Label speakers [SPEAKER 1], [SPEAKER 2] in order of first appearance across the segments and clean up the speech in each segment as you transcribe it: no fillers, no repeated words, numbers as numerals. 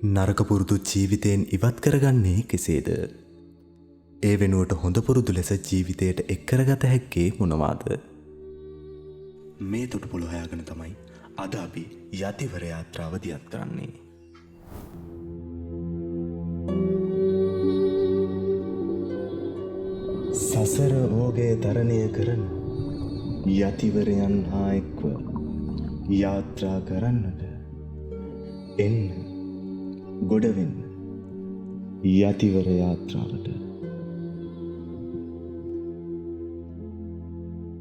[SPEAKER 1] නරක පුරුදු ජීවිතයෙන් ඉවත් කරගන්නේ කෙසේද? ඒ වෙනුවට හොඳ පුරුදු ලෙස ජීවිතයට එක් කරගත හැක්කේ මොනවාද? මේ තොටුපොළ හොයාගෙන තමයි අද අපි යතිවර යාත්‍රාව දියත් කරන්නේ. සසර ඕගය තරණය කරන යතිවරයන් හා එක්ව යාත්‍රා කරන්නට එන්න ගොඩවෙන්න යතිවර යාත්‍රාවට.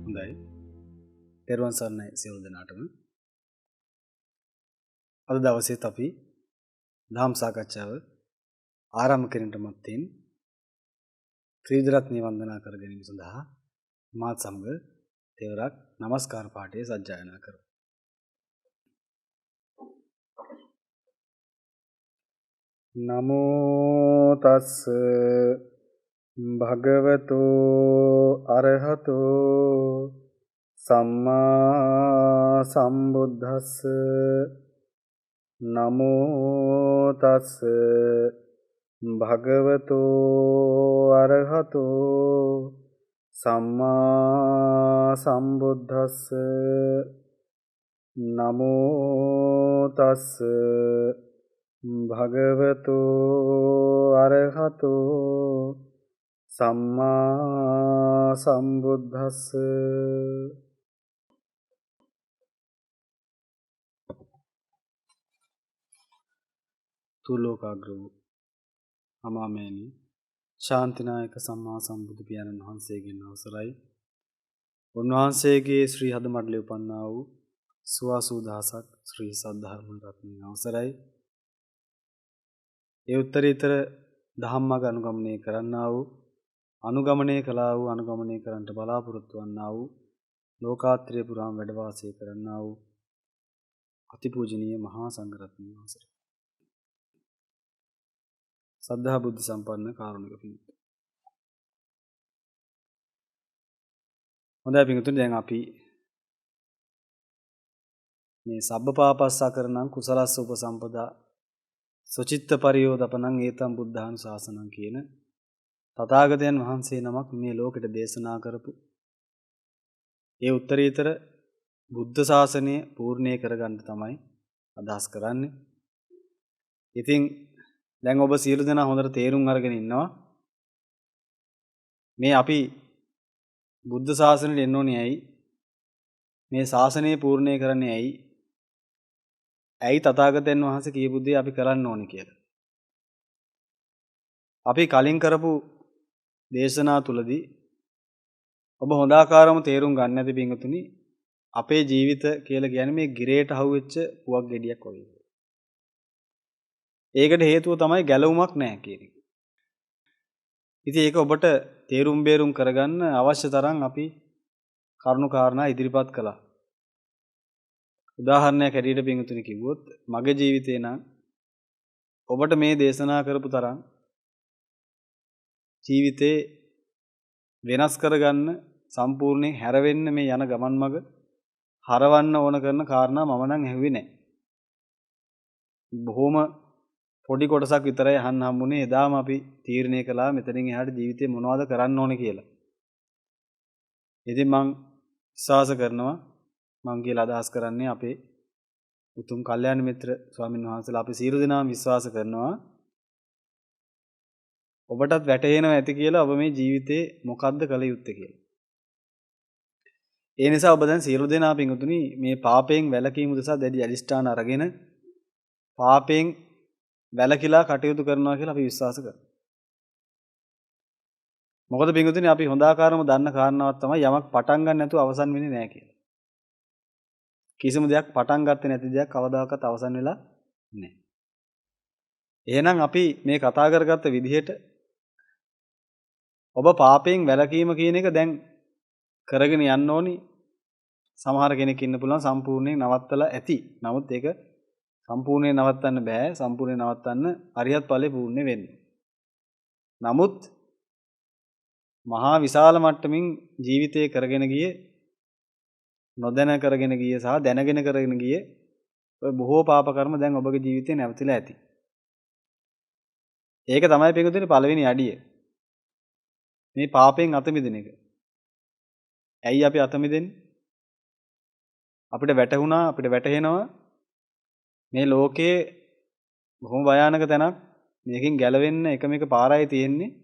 [SPEAKER 2] හොඳයි. තෙරුවන් සරණයි සියලු දෙනාටම. අද දවසේත් අපි ධම් සාකච්ඡාව ආරම්භ කිරීමට මත්තෙන් ත්‍රිවිධ වන්දනා කර ගැනීම සඳහා මාත් සමග තෙවරක් নমස්කාර පාඨය සජ්ජායනා කරමු. නමෝ තස්ස භගවතෝ අරහතෝ සම්මා සම්බුද්දස්ස. නමෝ තස්ස භගවතෝ අරහතෝ සම්මා සම්බුද්දස්ස. නමෝ තස්ස භගවතෝ අරහතෝ සම්මා සම්බුද්දස්ස. තුලෝකාග්‍ර වූ අමාමෑණි ශාන්තිනායක සම්මා සම්බුදු පියාණන් වහන්සේගෙන් අවසරයි. උන්වහන්සේගේ ශ්‍රී හද මඩලේ උපන්නා වූ සුවාසූ දහසක් ශ්‍රී සද්ධර්ම රත්නයේ අවසරයි. ඒ උත්තරීතර ධම්මග අනුගමනය කරන්නා වූ අනුගමනය කළා වූ අනුගමනය කරන්නට බලාපොරොත්තු වන්නා වූ ලෝකාත්‍රය පුරාම වැඩ වාසය කරන්නා වූ අතිපූජනීය මහා සංඝරත්නයේ අවසරයි. සද්ධා බුද්ධ සම්පන්න කාරුණික පින්තුනි. හොඳයි පින්තුනි, දැන් අපි මේ සබ්බපාපස්සකරණං කුසලස්ස උපසම්පදා සුචිත්ත පරියෝදපනං ඒතම් බුද්ධානුශාසනං කියන තථාගතයන් වහන්සේ නමක් මේ ලෝකෙට දේශනා කරපු ඒ උත්තරීතර බුද්ධ ශාසනය පූර්ණේ කරගන්න තමයි අදහස් කරන්නේ. ඉතින් දැන් ඔබ සියලු දෙනා හොඳට තේරුම් අරගෙන ඉන්නවා මේ අපි බුද්ධ ශාසනයට එන්න ඕනේ ඇයි? මේ ශාසනය පූර්ණේ කරන්නේ ඇයි? ඇයි තථාගතයන් වහන්සේ කියපු දේ අපි කරන්න ඕනේ කියලා. අපි කලින් කරපු දේශනා තුලදී ඔබ හොඳාකාරව තේරුම් ගන්න ඇති පින්වතුනි, අපේ ජීවිත කියලා කියන්නේ මේ ගිරේට අහුවෙච්ච පුවක් ගෙඩියක් වගේ. ඒකට හේතුව තමයි ගැලවුමක් නැහැ කියන එක. ඉතින් ඒක ඔබට තේරුම් බේරුම් කරගන්න අවශ්‍ය තරම් අපි කරුණු කාරණා ඉදිරිපත් කළා. උදාහරණයක් හැටියට පින්වතුනි කිව්වොත් මගේ ජීවිතේ නම් ඔබට මේ දේශනා කරපු තරම් ජීවිතේ වෙනස් කරගන්න සම්පූර්ණයෙන් හැරවෙන්න මේ යන ගමන් මඟ හරවන්න ඕන කරන කාරණා මම නම් ඇහුවේ නැහැ. බොහොම පොඩි කොටසක් විතරයි අහන්න හම්බුනේ. එදාම අපි තීරණය කළා මෙතනින් එහාට ජීවිතේ මොනවද කරන්න ඕනේ කියලා. ඉතින් මං විශ්වාස කරනවා, මං කියලා අදහස් කරන්නේ අපේ උතුම් කල්යාණ මිත්‍ර ස්වාමීන් වහන්සේලා අපි සියලු දෙනාම විශ්වාස කරනවා ඔබටත් වැටහෙනවා ඇති කියලා ඔබ මේ ජීවිතේ මොකද්ද කළ යුත්තේ කියලා. ඒ නිසා ඔබ දැන් සියලු දෙනා පින්වතුනි මේ පාපයෙන් වැළකීම උදෙසා දැඩි අදිෂ්ඨාන අරගෙන පාපයෙන් වැළකීලා කටයුතු කරනවා කියලා අපි විශ්වාස කරනවා. මොකද පින්වතුනි අපි හොඳාකාරම දන්න කාරණාවක් තමයි යමක් පටන් ගන්න නැතුව අවසන් වෙන්නේ නැහැ කියලා. කිසිම දෙයක් පටන් ගත්තේ නැති දෙයක් කවදාකවත් අවසන් වෙලා නැහැ. එහෙනම් අපි මේ කතා කරගත්ත විදිහට ඔබ පාපයෙන් වැළකීම කියන එක දැන් කරගෙන යන්න ඕනි. සමහර කෙනෙක් ඉන්න පුළුවන් සම්පූර්ණයෙන් නවත්තලා ඇති. නමුත් ඒක සම්පූර්ණයෙන් නවත්තන්න බෑ. සම්පූර්ණයෙන් නවත්තන්න අරියත් ඵලෙ පූර්ණ වෙන්න. නමුත් මහා විශාල මට්ටමින් ජීවිතය කරගෙන ගියේ නොදැන කරගෙන ගියේ සහ දැනගෙන කරගෙන ගියේ ඔය බොහෝ පාප කර්ම දැන් ඔබගේ ජීවිතේ නැවතිලා ඇති. ඒක තමයි පිටුතුනේ පළවෙනි අඩිය. මේ පාපයෙන් අත මිදෙන එක. ඇයි අපි අත මිදෙන්නේ? අපිට වැටහුණා අපිට වැටහෙනවා මේ ලෝකයේ බොහොම භයානක තැනක්. මේකෙන් ගැලවෙන්න එකම එක පාරයි තියෙන්නේ.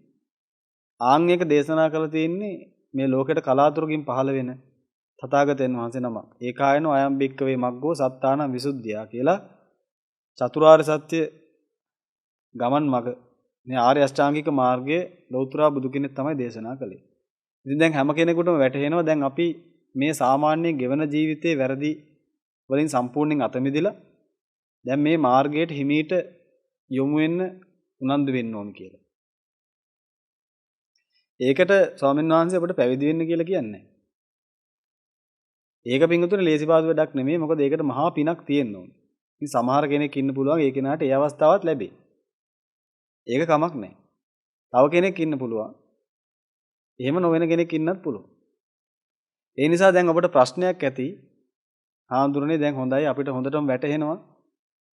[SPEAKER 2] ආන් එක දේශනා කරලා තියෙන්නේ මේ ලෝකෙට කලාතුරකින් පහළ වෙන තථාගතයන් වහන්සේ නමක්. ඒකායනෝ අයම් බික්කවේ මග්ගෝ සත්තාන විසුද්ධියා කියලා චතුරාර්ය සත්‍ය ගමන් මඟ මේ ආර්ය අෂ්ටාංගික මාර්ගයේ ලෞතර බුදු කෙනෙක් තමයි දේශනා කළේ. ඉතින් දැන් හැම කෙනෙකුටම වැටහෙනවා දැන් අපි මේ සාමාන්‍ය ගෙවන ජීවිතයේ වැරදි වලින් සම්පූර්ණයෙන් අත මිදලා දැන් මේ මාර්ගයට හිමීට යොමු වෙන්න උනන්දු වෙන්න ඕන කියලා. ඒකට ස්වාමීන් වහන්සේ අපිට පැවිදි වෙන්න කියලා කියන්නේ. ඒක පිංගුතුනේ ලේසි පාසු වැඩක් නෙමෙයි. මොකද ඒකට මහා පිනක් තියෙන්න ඕනේ. ඉතින් සමහර කෙනෙක් ඉන්න පුළුවන් ඒ කෙනාට ඒ අවස්ථාවත් ලැබේ. ඒක කමක් නැහැ. තව කෙනෙක් ඉන්න පුළුවන්. එහෙම නොවන කෙනෙක් ඉන්නත් පුළුවන්. ඒ නිසා දැන් ඔබට ප්‍රශ්නයක් ඇති. හාමුදුරනේ දැන් හොඳයි අපිට හොඳටම වැටහෙනවා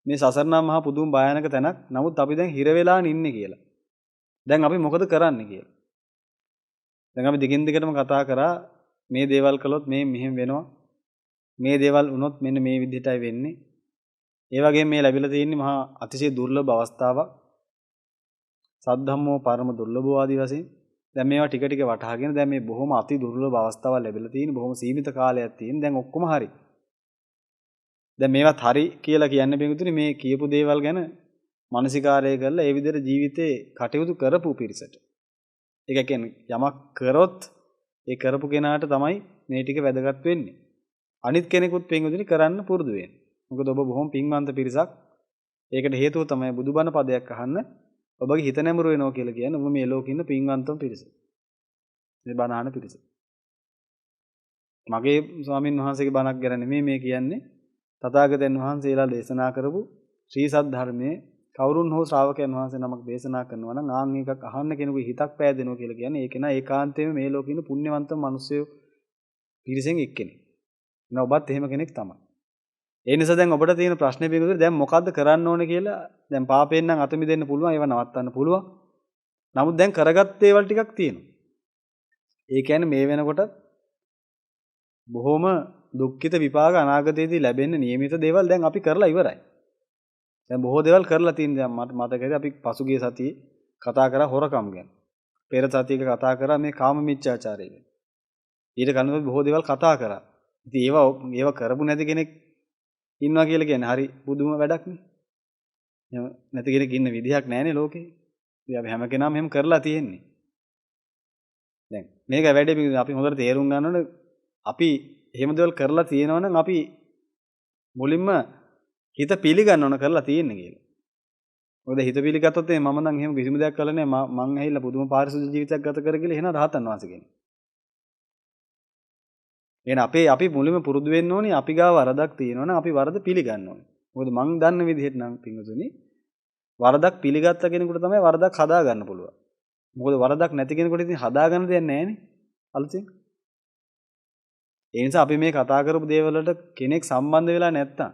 [SPEAKER 2] මේ සසර නම් මහා පුදුම භයානක තැනක්. නමුත් අපි දැන් හිර වෙලා ඉන්නේ කියලා. දැන් අපි මොකද කරන්නේ කියලා. දැන් අපි දිගින් දිගටම කතා කරා මේ දේවල් කළොත් මේ මෙහෙම වෙනවා. මේ දේවල් වුණොත් මෙන්න මේ විදිහටයි වෙන්නේ. ඒ වගේම මේ ලැබිලා තියෙන්නේ මහා අතිශය දුර්ලභ අවස්ථාවක්. සද්ධම්මෝ පරම දුර්ලභෝ ආදී වශයෙන් දැන් මේවා ටික ටික වටහාගෙන දැන් මේ බොහොම අති දුර්ලභ අවස්ථාවක් ලැබිලා තියෙන බොහොම සීමිත කාලයක් තියෙන දැන් ඔක්කොම හරි. දැන් මේවත් හරි කියලා කියන්නේ බෙන්තුනේ මේ කියපු දේවල් ගැන මානසිකාරය කරලා ඒ විදිහට ජීවිතේ කටයුතු කරපු පිරිසට. ඒක කියන්නේ යමක් කරොත් ඒ කරපු කෙනාට තමයි මේ ටික වැදගත් වෙන්නේ. අනිත් කෙනෙකුත් බෙන්තුනේ කරන්න පුරුදු වෙන්න. මොකද ඔබ බොහොම පින්වන්ත පිරිසක්. ඒකට හේතුව තමයි බුදුබණ පදයක් අහන්න ඔබගේ හිත නැඹුරු වෙනවා කියලා කියන්නේ ඔබ මේ ලෝකේ ඉන්න පින්වන්තම පිරිස. මේ බණ අහන පිරිස. මගේ ස්වාමින් වහන්සේගේ බණක් ගැන නෙමෙයි මේ කියන්නේ. තථාගතයන් වහන්සේලා දේශනා කරපු ශ්‍රී සද්ධර්මයේ කවුරුන් හෝ ශ්‍රාවකයන් වහන්සේ නමක් දේශනා කරනවා නම් ආන් එකක් අහන්න කෙනෙකුගේ හිතක් පෑදෙනවා කියලා කියන්නේ ඒක නා ඒකාන්තයෙන්ම මේ ලෝකේ ඉන්න පුණ්‍යවන්තම මිනිස්සු පිරිසෙන් එක්කෙනෙක්. නේ ඔබත් එහෙම කෙනෙක් තමයි. ඒ නිසා දැන් ඔබට තියෙන ප්‍රශ්නේ පිළිතුර දැන් මොකද්ද කරන්න ඕනේ කියලා දැන් පාපයෙන් නම් අත මිදෙන්න පුළුවන් ඒව නවත්තන්න පුළුවන්. නමුත් දැන් කරගත් දේවල් ටිකක් තියෙනවා. ඒ කියන්නේ මේ වෙනකොට බොහොම දුක්ඛිත විපාක අනාගතයේදී ලැබෙන්න නියමිත දේවල් දැන් අපි කරලා ඉවරයි. දැන් බොහෝ දේවල් කරලා තියෙන දැන් මට මතකයි අපි පසුගිය සතියේ කතා කරා හොරකම් ගැන. පෙර සතියේක කතා කරා මේ කාම මිච්ඡාචාරය ගැන. ඊට කලින් බොහෝ දේවල් කතා කරා. ඉතින් ඒව කරපු නැති කෙනෙක් ඉන්නවා කියලා කියන්නේ හරි බුදුම වැඩක් නේ. එහෙම නැති කෙනෙක් ඉන්න විදිහක් නැහැනේ ලෝකේ. ඉතින් අපි හැම කෙනාම එහෙම කරලා තියෙන්නේ. දැන් මේක වැඩේ අපි හොඳට තේරුම් ගන්න ඕනේ අපි එහෙම දේවල් කරලා තියෙනවා නම් අපි මුලින්ම හිත පිළිගන්න ඕන කරලා තියෙන්නේ කියලා. මොකද හිත පිළිගත්තොත් මම නම් එහෙම කිසිම දෙයක් කළා නෑ මං ඇහිලා පුදුම පාරිශුද්ධ ජීවිතයක් ගත කර කියලා එහෙනම් රහතන් වහන්සේ කෙනෙක්. එහෙනම් අපි මුලින්ම පුරුදු වෙන්න ඕනේ අපි ගාව වරදක් තියෙනවා නම් අපි වරද පිළිගන්න ඕනේ. මොකද මං දන්න විදිහට නම් පින්වතුනි වරදක් පිළිගත්ත කෙනෙකුට තමයි වරදක් හදා ගන්න පුළුවන්. මොකද වරදක් නැති කෙනෙකුට ඉතින් හදා ගන්න දෙයක් නෑනේ අලුතෙන්. ඒ නිසා අපි මේ කතා කරපු දේවල් වලට කෙනෙක් සම්බන්ධ වෙලා නැත්තම්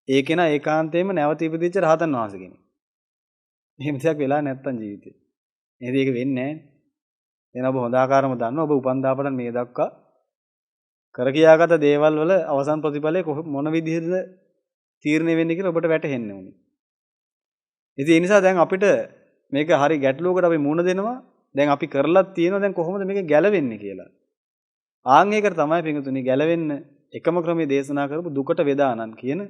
[SPEAKER 2] ඒ කෙනා ඒකාන්තයෙන්ම නැවත ඉපදිච්ච රහතන් වහන්සේ කෙනෙක්. එහෙම දෙයක් වෙලා නැත්තම් ජීවිතේ. එහෙනම් ඒක වෙන්නේ නෑනේ. එහෙනම් ඔබ හොඳ ආකාරම දන්නවා ඔබ උපන්දාපටන් මේ දක්වා කර කියාගත දේවල් වල අවසන් ප්‍රතිඵලය මොන විදිහටද තීරණය වෙන්නේ කියලා ඔබට වැටහෙන්න ඕනේ. ඉතින් ඒ නිසා දැන් අපිට මේක හරි ගැටලුවකට අපි මුහුණ දෙනවා. දැන් අපි කරලත් තියෙනවා දැන් කොහොමද මේක ගැලවෙන්නේ කියලා. ආන් ඒකට තමයි පිටුතුනි ගැලවෙන්න එකම ක්‍රමයේ දේශනා කරපු දුකට වේදානන් කියන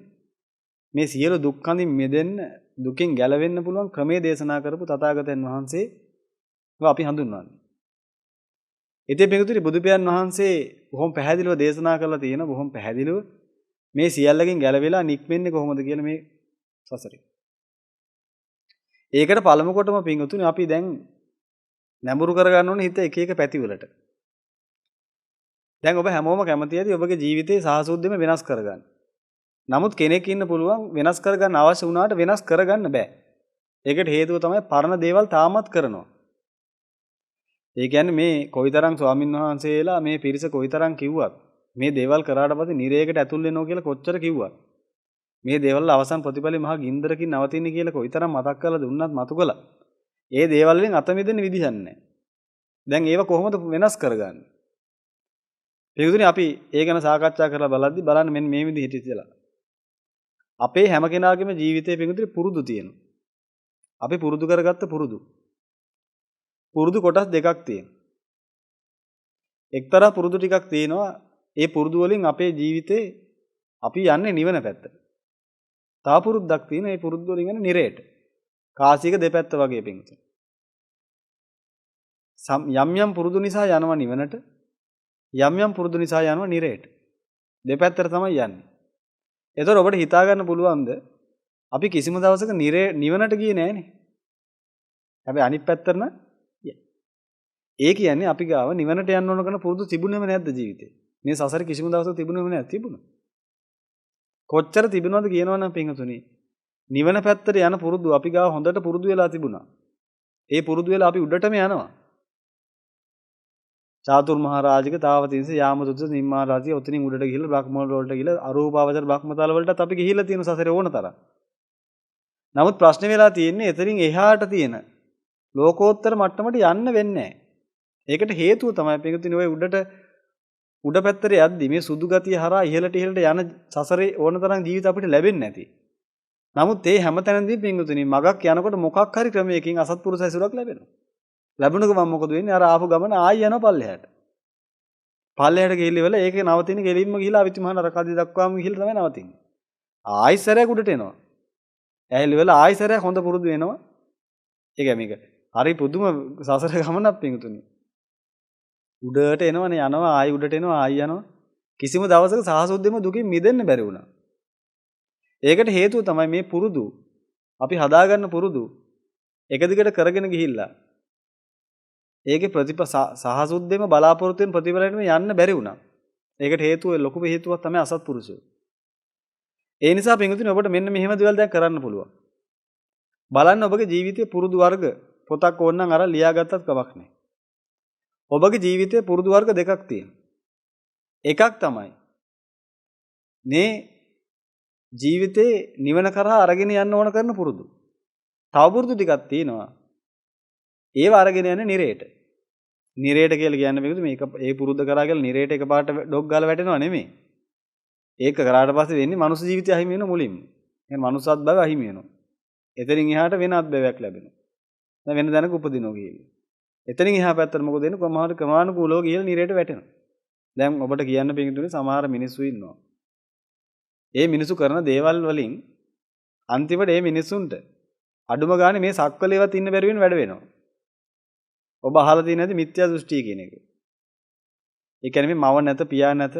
[SPEAKER 2] මේ සියලු දුක්ඛඳින් මිදෙන්න දුකින් ගැලවෙන්න පුළුවන් ක්‍රමයේ දේශනා කරපු තථාගතයන් වහන්සේ අපි හඳුන්වන්නේ. ඉතින් පිටුතුනි බුදු පියාණන් වහන්සේ බොහොම පැහැදිලිව දේශනා කරලා තියෙන බොහොම පැහැදිලිව මේ සියල්ලකින් ගැලවිලා නික්මෙන්නේ කොහොමද කියන මේ සසරේ. ඒකට පළමු කොටම පිටුතුනි අපි දැන් නැඹුරු කරගන්න ඕනේ හිත එක එක පැතිවලට. දැන් ඔබ හැමෝම කැමති ඇති ඔබගේ ජීවිතේ සාසුද්දෙම වෙනස් කරගන්න. නමුත් කෙනෙක් ඉන්න පුළුවන් වෙනස් කරගන්න අවශ්‍ය වුණාට වෙනස් කරගන්න බෑ. ඒකට හේතුව තමයි පරණ දේවල් තාමත් කරනවා. ඒ කියන්නේ මේ කොයිතරම් ස්වාමින් වහන්සේලා මේ පිරිස කොයිතරම් කිව්වත් මේ දේවල් කරාට පස්සේ නිරේකට ඇතුල් වෙනවා කියලා කොච්චර කිව්වත් මේ දේවල් අවසන් ප්‍රතිඵලෙ මහා ගින්දරකින් නවතින්නේ කියලා කොයිතරම් මතක් කරලා දුන්නත් මතු කළා. ඒ දේවල් වලින් අත මිදෙන්න විදිහක් නැහැ. දැන් ඒව කොහොමද වෙනස් කරගන්නේ? පිටුදුනි අපි ඒ ගැන සාකච්ඡා කරලා බලද්දි බලන්න මෙන්න මේ විදිහට ඉතිලා. අපේ හැම කෙනාගේම ජීවිතයේ පිටුදුනි පුරුදු තියෙනවා. අපි පුරුදු කරගත්ත පුරුදු. පුරුදු කොටස් දෙකක් තියෙනවා. එක්තරා පුරුදු ටිකක් තියෙනවා. ඒ පුරුදු වලින් අපේ ජීවිතේ අපි යන්නේ නිවන පැත්තට. තව පුරුද්දක් තියෙනවා. ඒ පුරුදු වලින් යන්නේ නිරේට. කාසියක දෙපැත්ත වගේ පිටුදුනි. යම් යම් පුරුදු නිසා යනවා නිවනට. යම් යම් පුරුදු නිසා යනවා නිරේට. දෙපැත්තට තමයි යන්නේ. ඒතකොට ඔබට හිතා ගන්න පුළුවන්ද අපි කිසිම දවසක නිවනට ගියේ නෑනේ. හැබැයි අනිත් පැත්තට නම් ඒ කියන්නේ අපි ගාව නිවනට යන්න ඕන කරන පුරුදු තිබුණේම නැද්ද ජීවිතේ? මේ සසරේ කිසිම දවසක තිබුණේම නැහැ තිබුණා. කොච්චර තිබුණවද කියනවනම් පින්තුනි. නිවන පැත්තට යන පුරුදු අපි ගාව හොඳට පුරුදු වෙලා තිබුණා. ඒ පුරුදු වෙලා අපි උඩටම යනවා. චාතුර් මහ රාජික තාවතින්ස යාමතුත් නිම්මා රාජික ඔතනින් උඩට ගිහිල්ලා බ්‍රහ්ම වලට ගිහිල්ලා අරූපාවචර බ්‍රහ්මතල වලටත් අපි ගිහිල්ලා තියෙන සසරේ ඕන තරම්. නමුත් ප්‍රශ්නේ වෙලා තියෙන්නේ එතනින් එහාට තියෙන ලෝකෝත්තර මට්ටමට යන්න වෙන්නේ නැහැ. ඒකට හේතුව තමයි පිටුතුනි ඔය උඩ පැත්තට යද්දි මේ සුදු ගතිය හරහා ඉහළට යන සසරේ ඕන තරම් ජීවිත අපිට ලැබෙන්නේ නැති. නමුත් ඒ හැමතැනදී පිටුතුනි මගක් යනකොට මොකක් හරි ක්‍රමයකින් අසත්පුරුෂ ඇසුරක් ලැබෙනවා. ලැබුණක මම මොකද වෙන්නේ? අර ආපු ගමන ආයි යනවා පල්ලෙහාට. පල්ලෙහාට ගිහිල්ලා ඒකේ නවතින ගෙලින්ම ගිහිල්ලා අවිතිමහාන රකදී දක්වාම ගිහිල්ලා තමයි නවතින්නේ. ආයි සැරයක් උඩට එනවා. ඇහිලි වෙලා ආයි සැරයක් හොඳ පුරුදු වෙනවා. ඒක මේක. හරි පුදුම සසර ගමනක් පිටුතුනි. උඩට එනවනේ යනවා ආයි උඩට එනවා ආයි යනවා. කිසිම දවසක සාහසුද්දෙම දුකින් මිදෙන්න බැරි වුණා. ඒකට හේතුව තමයි මේ පුරුදු. අපි හදාගන්න පුරුදු එක දිගට කරගෙන ගිහිල්ලා ඒකේ සහසුද්දෙම බලාපොරොත්තු වෙන ප්‍රතිඵලයට යන්න බැරි වුණා. ඒකට හේතුව ලොකුම හේතුවක් තමයි අසත්පුරුෂයෝ. ඒ නිසා පින්වතුනි ඔබට මෙන්න මෙහෙම දේවල් දැන් කරන්න පුළුවන්. බලන්න ඔබගේ ජීවිතයේ පුරුදු වර්ග පොතක් ඕනනම් අර ලියාගත්තත් කමක් නැහැ. ඔබගේ ජීවිතයේ පුරුදු වර්ග දෙකක් තියෙනවා. එකක් තමයි මේ ජීවිතේ නිවන කරා අරගෙන යන්න ඕන කරන පුරුදු. තව පුරුදු ටිකක් තියෙනවා. ඒව අරගෙන යන්නේ නිරේට. නිරේට කියලා කියන්නේ මේක ඒ පුරුද්ද කරා කියලා නිරේට එකපාරට ඩොග් ගාලා වැටෙනව නෙමෙයි. ඒක කරාට පස්සේ වෙන්නේ මනුස්ස ජීවිතය අහිමි වෙන මුලින්ම. එහෙනම් මනුස්සත් භවය අහිමි වෙනවා. එතනින් එහාට වෙන අත්භවයක් ලැබෙනවා. දැන් වෙන දැනක උපදිනවා කියලා. එතනින් එහා පැත්තට මොකද වෙන්නේ? කොහොමහරි ක්‍රමානුකූලව ගිහලා නිරේට වැටෙනවා. දැන් ඔබට කියන්න පිටින් සමහර මිනිස්සු ඉන්නවා. ඒ මිනිස්සු කරන දේවල් වලින් අන්තිමට මේ මිනිස්සුන්ට අඩුම ගානේ මේ සක්වලේවත් ඉන්න බැරි වෙන වැඩ වෙනවා. ඔබ අහලා තියෙන ඇති මිත්‍යා දෘෂ්ටි කියන එක. ඒ කියන්නේ මේ මව නැත, පියා නැත,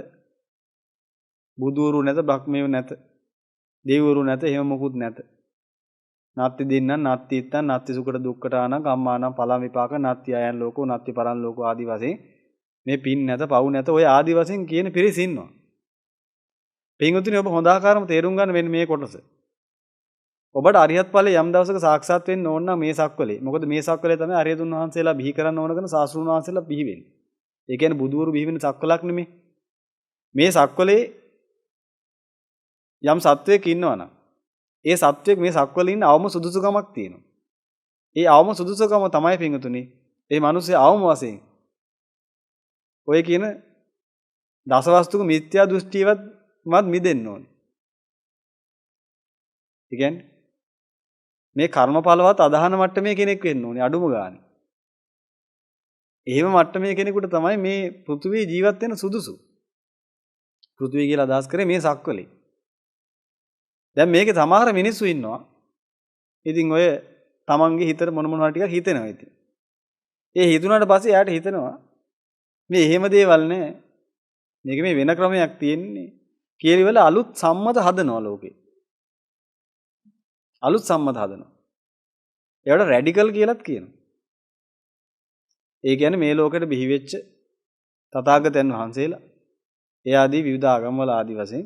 [SPEAKER 2] බුදුවරු නැත, බ්‍රහ්මයෝ නැත, දෙවිවරු නැත, එහෙම මොකුත් නැත. නාත්ති දින්නම්, නාත්ති ඉත්තන්, නාත්ති සුකට දුක්කට ආනම්, කම්මානම් පලම් විපාක, නාත්ති අයන් ලෝකෝ, නාත්ති පරන් ලෝකෝ ආදී වශයෙන් මේ පින් නැත, පව් නැත, ඔය ආදී වශයෙන් කියන පිරිස ඉන්නවා. පින්වතුනි ඔබ හොඳ ආකාරම තේරුම් ගන්න මෙන්න මේ කොටස. ඔබට අරියත් ඵලයේ යම් දවසක සාක්ෂාත් වෙන්න ඕන නම් මේ සක්වලේ. මොකද මේ සක්වලේ තමයි අරියතුන් වහන්සේලා බිහි කරන්න ඕන කරන සාස්ෘණ වහන්සේලා බිහි වෙන්නේ. ඒ කියන්නේ බුදුවරු බිහි වෙන සක්වලක් නෙමෙයි. මේ සක්වලේ යම් සත්වයක් ඉන්නවනම් ඒ සත්වයක් මේ සක්වලේ ඉන්න අවම සුදුසුකමක් තියෙනවා. ඒ අවම සුදුසුකම තමයි පින්වතුනි මේ මිනිස්සේ අවම වශයෙන් ඔය කියන දසවස්තුක මිත්‍යා දෘෂ්ටියවත් මිදෙන්න ඕනේ. ඒ කියන්නේ මේ කර්මඵලවත් අදහන මට්ටමේ කෙනෙක් වෙන්න ඕනේ අඩුම ගානේ. එහෙම මට්ටමේ කෙනෙකුට තමයි මේ පෘථුවියේ ජීවත් වෙන්න සුදුසු. පෘථුවිය කියලා අදහස් කරේ මේ සක්වලේ. දැන් මේකේ සමහර මිනිස්සු ඉන්නවා. ඉතින් ඔය තමන්ගේ හිතට මොන මොනවා ටිකක් හිතෙනවා ඉතින්. ඒ හිතුණාට පස්සේ එයාට හිතෙනවා මේ එහෙම දේවල් නෑ. මේක මේ වෙන ක්‍රමයක් තියෙන්නේ. කීලිවල අලුත් සම්මත හදනවා ලෝකේ. අලුත් සම්මත හදනවා. ඒවට රැඩිකල් කියලාත් කියනවා. ඒ කියන්නේ මේ ලෝකෙට බිහි වෙච්ච තථාගතයන් වහන්සේලා ඒ ආදී විවිධ ආගම්වල ආදී වශයෙන්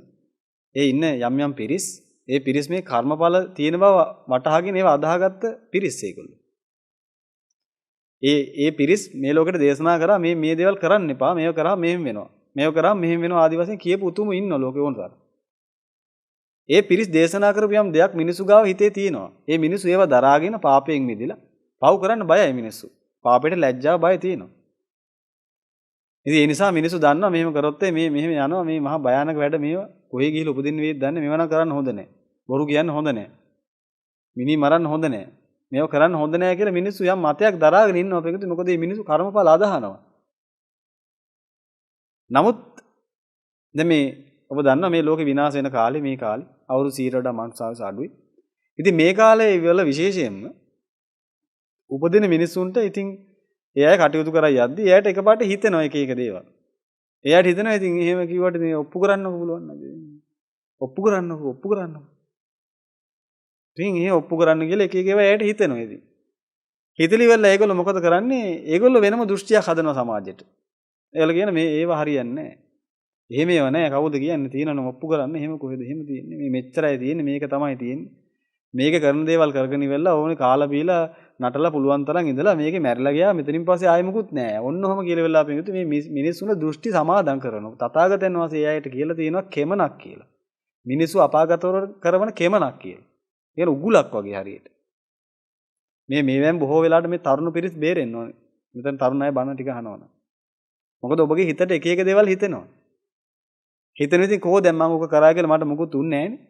[SPEAKER 2] ඒ ඉන්න යම් යම් පිරිස් ඒ පිරිස් මේ කර්මඵල තියෙන බව වටහාගෙන ඒව අදාහගත්ත පිරිස් ඒගොල්ලෝ. ඒ පිරිස් මේ ලෝකෙට දේශනා කරා මේ දේවල් කරන්න එපා මේව කරා මෙහෙම වෙනවා. මේව කරා මෙහෙම වෙනවා ආදී වශයෙන් කියපු උතුම් ඉන්න ලෝකේ ඕනතර. ඒ පිරිස් දේශනා කරපු යම් දෙයක් මිනිසු ගාව හිතේ තියෙනවා. ඒ මිනිසු ඒව දරාගෙන පාපයෙන් මිදලා පව් කරන්න බයයි මිනිස්සු. පාපයට ලැජ්ජාව බය තියෙනවා. ඉතින් ඒ නිසා මිනිස්සු දන්නවා මෙහෙම කරොත් මෙහෙම යනවා මේ මහා භයානක වැඩ මේව කොහේ ගිහිල්ලා උපදින්න වේද දන්නේ මේව නම් කරන්න හොඳ නැහැ. බොරු කියන්න හොඳ නැහැ. මිනි මරන්න හොඳ නැහැ. මේව කරන්න හොඳ නැහැ කියලා මිනිස්සු යම් මතයක් දරාගෙන ඉන්නවා පිටු. මොකද මේ මිනිස්සු කර්මඵල අදහනවා. නමුත් දැන් මේ ඔබ දන්නවා මේ ලෝකේ විනාශ වෙන කාලේ මේ කාලේ අවුරුදු 100ට වඩා මනුස්සාවස අඩුයි. ඉතින් මේ කාලේ වල විශේෂයෙන්ම උපදින මිනිස්සුන්ට ඉතින් එයා කටයුතු කරා යද්දි එයාට එකපාරට හිතෙනවා එක එක දේවල්. එයාට හිතෙනවා ඉතින් එහෙම කිව්වට මේ ඔප්පු කරන්නකො පුළුවන් නේද? ඔප්පු කරන්නකො. ඉතින් එහෙ ඔප්පු කරන්න කියලා එක එක ඒවා එයාට හිතෙනවා ඉතින්. හිතලි වෙලා ඒගොල්ලෝ මොකද කරන්නේ? ඒගොල්ලෝ වෙනම දෘෂ්ටියක් හදනවා සමාජයට. ඒගොල්ලෝ කියන මේ ඒව හරියන්නේ නැහැ. එහෙම ඒවා නැහැ. කවුද කියන්නේ? තියෙනවනම් ඔප්පු කරන්න. එහෙම කොහෙද? එහෙම තියෙන්නේ. මේ මෙච්චරයි තියෙන්නේ. මේක තමයි තියෙන්නේ. මේක කරන දේවල් කරගෙන ඉවරලා ඕනේ කාලා බීලා නටලා පුළුවන් තරම් ඉඳලා මේකේ මැරිලා ගියා. මෙතනින් පස්සේ ආයෙ මුකුත් නැහැ. ඔන්න ඔහම කියලා වෙලා අපිට මේ මිනිස්සුන්ගේ දෘෂ්ටි සමාදම් කරනවා. තථාගතයන් වහන්සේ එයාට කියලා තියෙනවා කෙමනක් කියලා. මිනිස්සු අපාගතව කරවන කෙමනක් කියලා. ඒක උගුලක් වගේ හරියට. මේවෙන් බොහෝ වෙලාවට මේ තරුණ පිරිස් බේරෙන්න ඕනේ. මෙතන තරුණ අය බණ ටික අහනවනේ. මොකද ඔබගේ හිතට එක එක දේවල් හිතෙනවා. හිතන ඉතින් කොහොද දැන් මම ඔක කරා කියලා මට මුකුත් උන්නේ නැහනේ.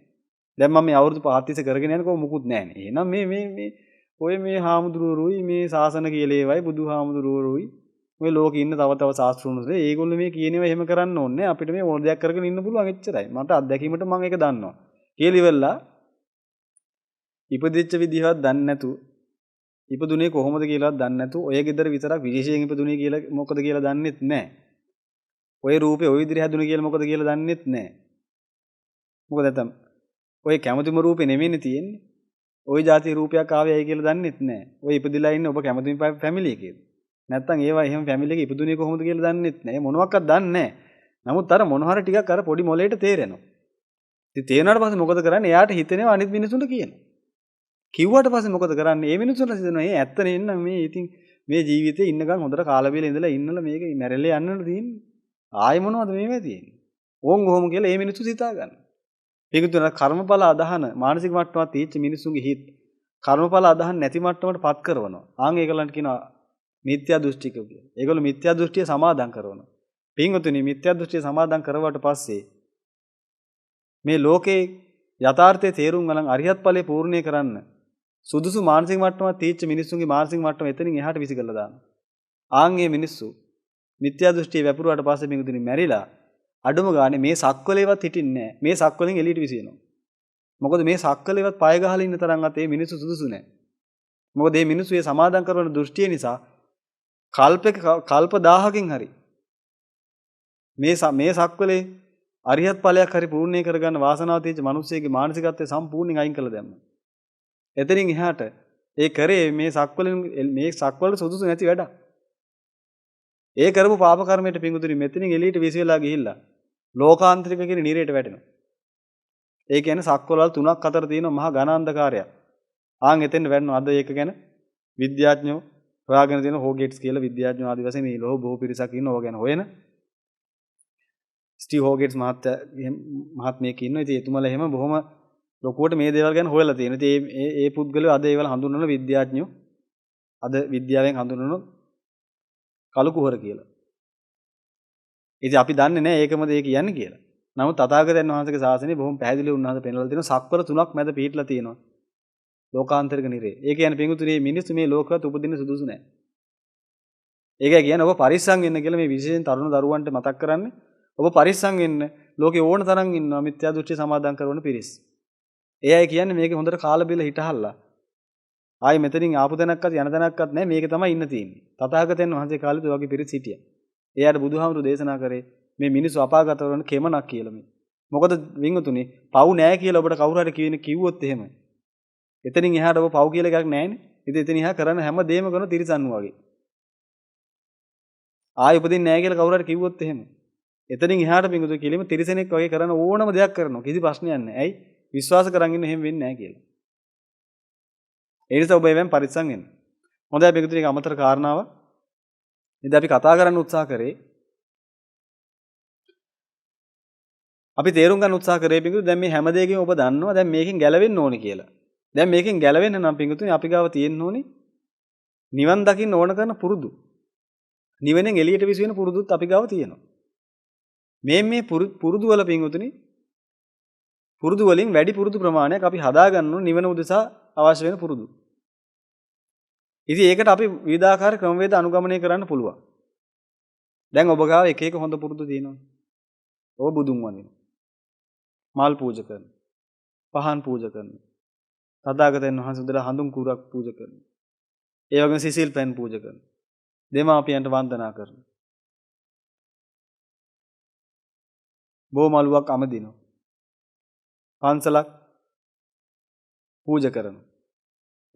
[SPEAKER 2] දැන් මම මේ අවුරුදු 5 තිස්සේ කරගෙන යනකො මුකුත් නැහනේ. එහෙනම් මේ ඔය මේ හාමුදුරුවෝරුයි මේ ශාසන කියලා ඒවයි බුදුහාමුදුරුවෝරුයි ඔය ලෝකේ ඉන්න තව ශාස්ත්‍රඥයෝ ඒගොල්ලෝ මේ කියනවා එහෙම කරන්න ඕනේ. අපිට මේ ඕන දෙයක් කරගෙන ඉන්න පුළුවන් එච්චරයි. මට අත්දැකීමට මම ඒක දන්නවා. කියලා ඉවරලා ඉපදිච්ච විදිහවත් දන්නේ නැතු ඉපදුනේ කොහොමද කියලාවත් දන්නේ නැතු ඔය ගෙදර විතරක් විශේෂයෙන් ඉපදුනේ කියලා මොකද කියලා දන්නෙත් නැහැ. ඔය රූපේ ඔය විදිහට හැදුනේ කියලා මොකද කියලා දන්නෙත් නැහැ. මොකද නැත්තම් ඔය කැමතිම රූපේ නෙමෙයිනේ තියෙන්නේ. ওই જાති රූපයක් ආවේයි කියලා දන්නෙත් නැහැ. ඔය ඉපදිලා ඉන්නේ ඔබ කැමතිම ෆැමිලි එකේද? නැත්තම් ඒවා එහෙම ෆැමිලි එකේ ඉපදුනේ කොහොමද කියලා දන්නෙත් නැහැ. මොනවත්වත් දන්නේ නැහැ. නමුත් අර මොන හරි ටිකක් අර පොඩි මොලේට තේරෙනවා. ඉතින් තේරුණාට පස්සේ මොකද කරන්නේ? එයාට හිතෙනවා අනිත් මිනිසුන්ට කියනවා. කිව්වට පස්සේ මොකද කරන්නේ? මේ මිනිසුන්ට හිතෙනවා මේ ඇත්ත නෙන්න මේ ඉතින් මේ ජීවිතේ ඉන්නකම් හොඳට කාලා බීලා ඉඳලා ඉන්නලා මේක මැරෙලා යන්නට තියෙන්නේ. ආයෙ මොනවද මේවා තියෙන්නේ? ඕන් කොහොම කියලා මේ මිනිස්සු හිතා ගන්න. ඒක තුන කර්මඵල අදහන මානසික මට්ටමක් තීච්ච මිනිස්සුන්ගේ හිත කර්මඵල අදහන් නැති මට්ටමකට පත් කරනවා. ආන් ඒගොල්ලන්ට කියනවා මිත්‍යා දෘෂ්ටිකෝ කියලා. ඒගොල්ලෝ මිත්‍යා දෘෂ්ටිය සමාදන් කරනවා. පින්වතුනි මිත්‍යා දෘෂ්ටිය සමාදන් කරවට පස්සේ මේ ලෝකේ යථාර්ථයේ තේරුම් ගන්න අරිහත් ඵලයේ පූර්ණේ කරන්න සුදුසු මානසික මට්ටමක් තීච්ච මිනිස්සුන්ගේ මානසික මට්ටම එතනින් එහාට විසිකලා දානවා. ආන් මේ මිනිස්සු මිත්‍යා දෘෂ්ටිය වැපරුවාට පස්සේ පින්වතුනි මැරිලා අඩුම ගානේ මේ සක්වලේවත් හිටින්නේ නැහැ. මේ සක්වලෙන් එළියට විසිනවා. මොකද මේ සක්වලේවත් පය ගහලා ඉන්න තරම්වත් මේ මිනිස්සු සුදුසු නැහැ. මොකද මේ මිනිස්සු මේ සමාදම් කරන දෘෂ්ටිය නිසා කල්ප 1000කින් හරි මේ සක්වලේ අරිහත් ඵලයක් හරි පූර්ණේ කරගන්න වාසනාව තියෙච්ච මිනිස්සෙගේ මානසිකත්වය සම්පූර්ණයෙන් අයින් කළා දැම්මා. එතනින් එහාට ඒ කරේ මේ සක්වල සුදුසු නැති වැඩක්. ඒ කරපු පාප කර්මයට පිඟුතුනි මෙතනින් එළියට විසිරලා ගිහිල්ලා ලෝකාන්තරික කියන නිරේට වැටෙනවා. ඒ කියන්නේ සක්වලවල් 3ක් අතර තියෙන මහා ඝන අන්ධකාරයක්. ආන් එතෙන් වැටෙනවා. අද ඒක ගැන විද්‍යාඥයෝ හොයාගෙන තියෙන හෝගේට්ස් කියලා විද්‍යාඥයෝ ආදි වශයෙන් මේ ලෝක බොහෝ පිරිසක් ඉන්නවා ගැන හොයන. ස්ටීව් හෝගේට්ස් මහත්මයෙක් ඉන්නවා. ඉතින් එතුමලා එහෙම බොහොම ලොකුවට මේ දේවල් ගැන හොයලා තියෙනවා. ඉතින් ඒ පුද්ගලයෝ අද ඒවල හඳුන්වන විද්‍යාඥයෝ අද විද්‍යාවෙන් හඳුන්වන කළු කුහර කියලා. ඉතින් අපි දන්නේ නැහැ ඒකමද ඒ කියන්නේ කියලා. නමුත් තථාගතයන් වහන්සේගේ ශාසනය බොහොම පැහැදිලිව උන්වහන්සේ පෙන්වලා තියෙනවා සක්වල 3ක් මැද පිහිටලා තියෙනවා. ලෝකාන්තරික නිරේ. ඒ කියන්නේ පිඟුතුනේ මිනිස්සු මේ ලෝකවත් උපදින්න සුදුසු නැහැ. ඒකයි කියන්නේ ඔබ පරිස්සම් වෙන්න කියලා මේ විශේෂයෙන් තරුණ දරුවන්ට මතක් කරන්නේ. ඔබ පරිස්සම් වෙන්න ලෝකේ ඕන තරම් ඉන්නවා මිත්‍යා දෘෂ්ටි සමාදන් කරන පිරිස්. ඒ අය කියන්නේ මේකේ හොඳට කාලා බිලා හිටහල්ලා. ආයි මෙතනින් ආපු තැනක්වත් යන තැනක්වත් නැහැ මේක තමයි ඉන්න තියෙන්නේ. තථාගතයන් වහන්සේ කාලෙත් ඔය වගේ පිරිස් හිටියා. එයාට බුදුහාමුදුරු දේශනා කරේ මේ මිනිස්සු අපාගත වෙන කෙමනක් කියලා මේ. මොකද වින්තුනේ පව් නැහැ කියලා ඔබට කවුරු හරි කිව්වොත් එහෙම. එතනින් එහාට ඔබ පව් කියලා එකක් නැහැනේ. ඉතින් එතන එහා කරන හැම දෙයක්ම කරන තිරසන්නු වගේ. ආයි උපදින්නේ නැහැ කියලා කවුරු හරි කිව්වොත් එහෙම. එතනින් එහාට පිඟුතු කිලිම තිරසනෙක් වගේ කරන ඕනම දෙයක් කරනවා. කිසි ප්‍රශ්නයක් නැහැ. ඇයි? විශ්වාස කරන් ඉන්න එහෙම වෙන්නේ නැහැ කියලා. ඒ නිසා ඔබ එවෙන් පරිස්සම් වෙන්න. හොඳයි පිඟුතුනි අමතර කාරණාව. ඉතින් අපි කතා කරන්න උත්සාහ කරේ අපි තේරුම් ගන්න උත්සාහ කරේ පිඟුතුනි දැන් මේ හැම දෙයකින් ඔබ දන්නවා දැන් මේකෙන් ගැලවෙන්න ඕනේ කියලා. දැන් මේකෙන් ගැලවෙන්න නම් පිඟුතුනි අපි ගාව තියෙන්න ඕනේ නිවන් දකින්න ඕන කරන පුරුදු. නිවනෙන් එළියට විසු වෙන පුරුදුත් අපි ගාව තියෙනවා. මේ පුරුදු වල පින්වතුනි පුරුදු වලින් වැඩි පුරුදු ප්‍රමාණයක් අපි හදා ගන්න ඕන නිවන උදෙසා අවශ්‍ය වෙන පුරුදු. ඉතින් ඒකට අපි විවිධාකාර ක්‍රමවේද අනුගමනය කරන්න පුළුවන්. දැන් ඔබ ගාව එක එක හොඳ පුරුදු තියෙනවා. ඔබ බුදුන් වඳිනවා. මල් පූජා කරනවා. පහන් පූජා කරනවා. තථාගතයන් වහන්සේ උදලා හඳුන් කුරක් පූජා කරනවා. ඒ වගේම සිසිල් පෙන් පූජා කරනවා. දෙමාපියන්ට වන්දනා කරනවා. බෝ මලුවක් අමදිනවා. පන්සලක් පූජා කරනවා.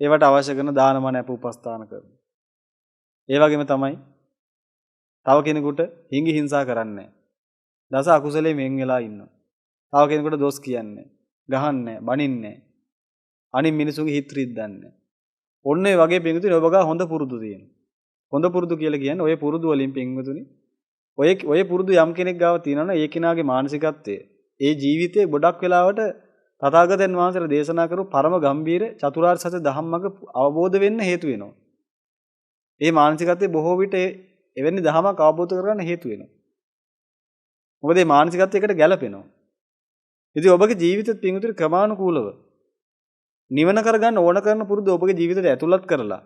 [SPEAKER 2] ඒවට අවශ්‍ය කරන දානමාන අප උපස්ථාන කරනවා. ඒ වගේම තමයි තව කෙනෙකුට හිඟි හිංසා කරන්නේ නැහැ. දස අකුසලයේ මෙන් වෙලා ඉන්නවා. තව කෙනෙකුට දොස් කියන්නේ නැහැ. ගහන්නේ නැහැ, බනින්නේ නැහැ. අනිත් මිනිසුන්ගේ හිත රිද්දන්නේ නැහැ. ඔන්න ඒ වගේ පින්වතුනි ඔබ ගා හොඳ පුරුදු තියෙනවා. හොඳ පුරුදු කියලා කියන්නේ ඔය පුරුදු වලින් පින්වතුනි ඔය පුරුදු යම් කෙනෙක් ගාව තියෙනවා නම් ඒ කෙනාගේ මානසිකත්වය ඒ ජීවිතේ ගොඩක් වෙලාවට තථාගතයන් වහන්සේලා දේශනා කරපු පරම ගම්බීර චතුරාර්ය සත්‍ය ධම්මක අවබෝධ වෙන්න හේතු වෙනවා. ඒ මානසිකත්වයේ බොහෝ විට එවැනි ධමයක් අවබෝධ කරගන්න හේතු වෙනවා. මොකද මේ මානසිකත්වයකට ගැළපෙනවා. ඉතින් ඔබගේ ජීවිතෙත් පින්වතුනි ක්‍රමානුකූලව නිවන කරගන්න ඕන කරන පුරුදු ඔබගේ ජීවිතයට ඇතුළත් කරලා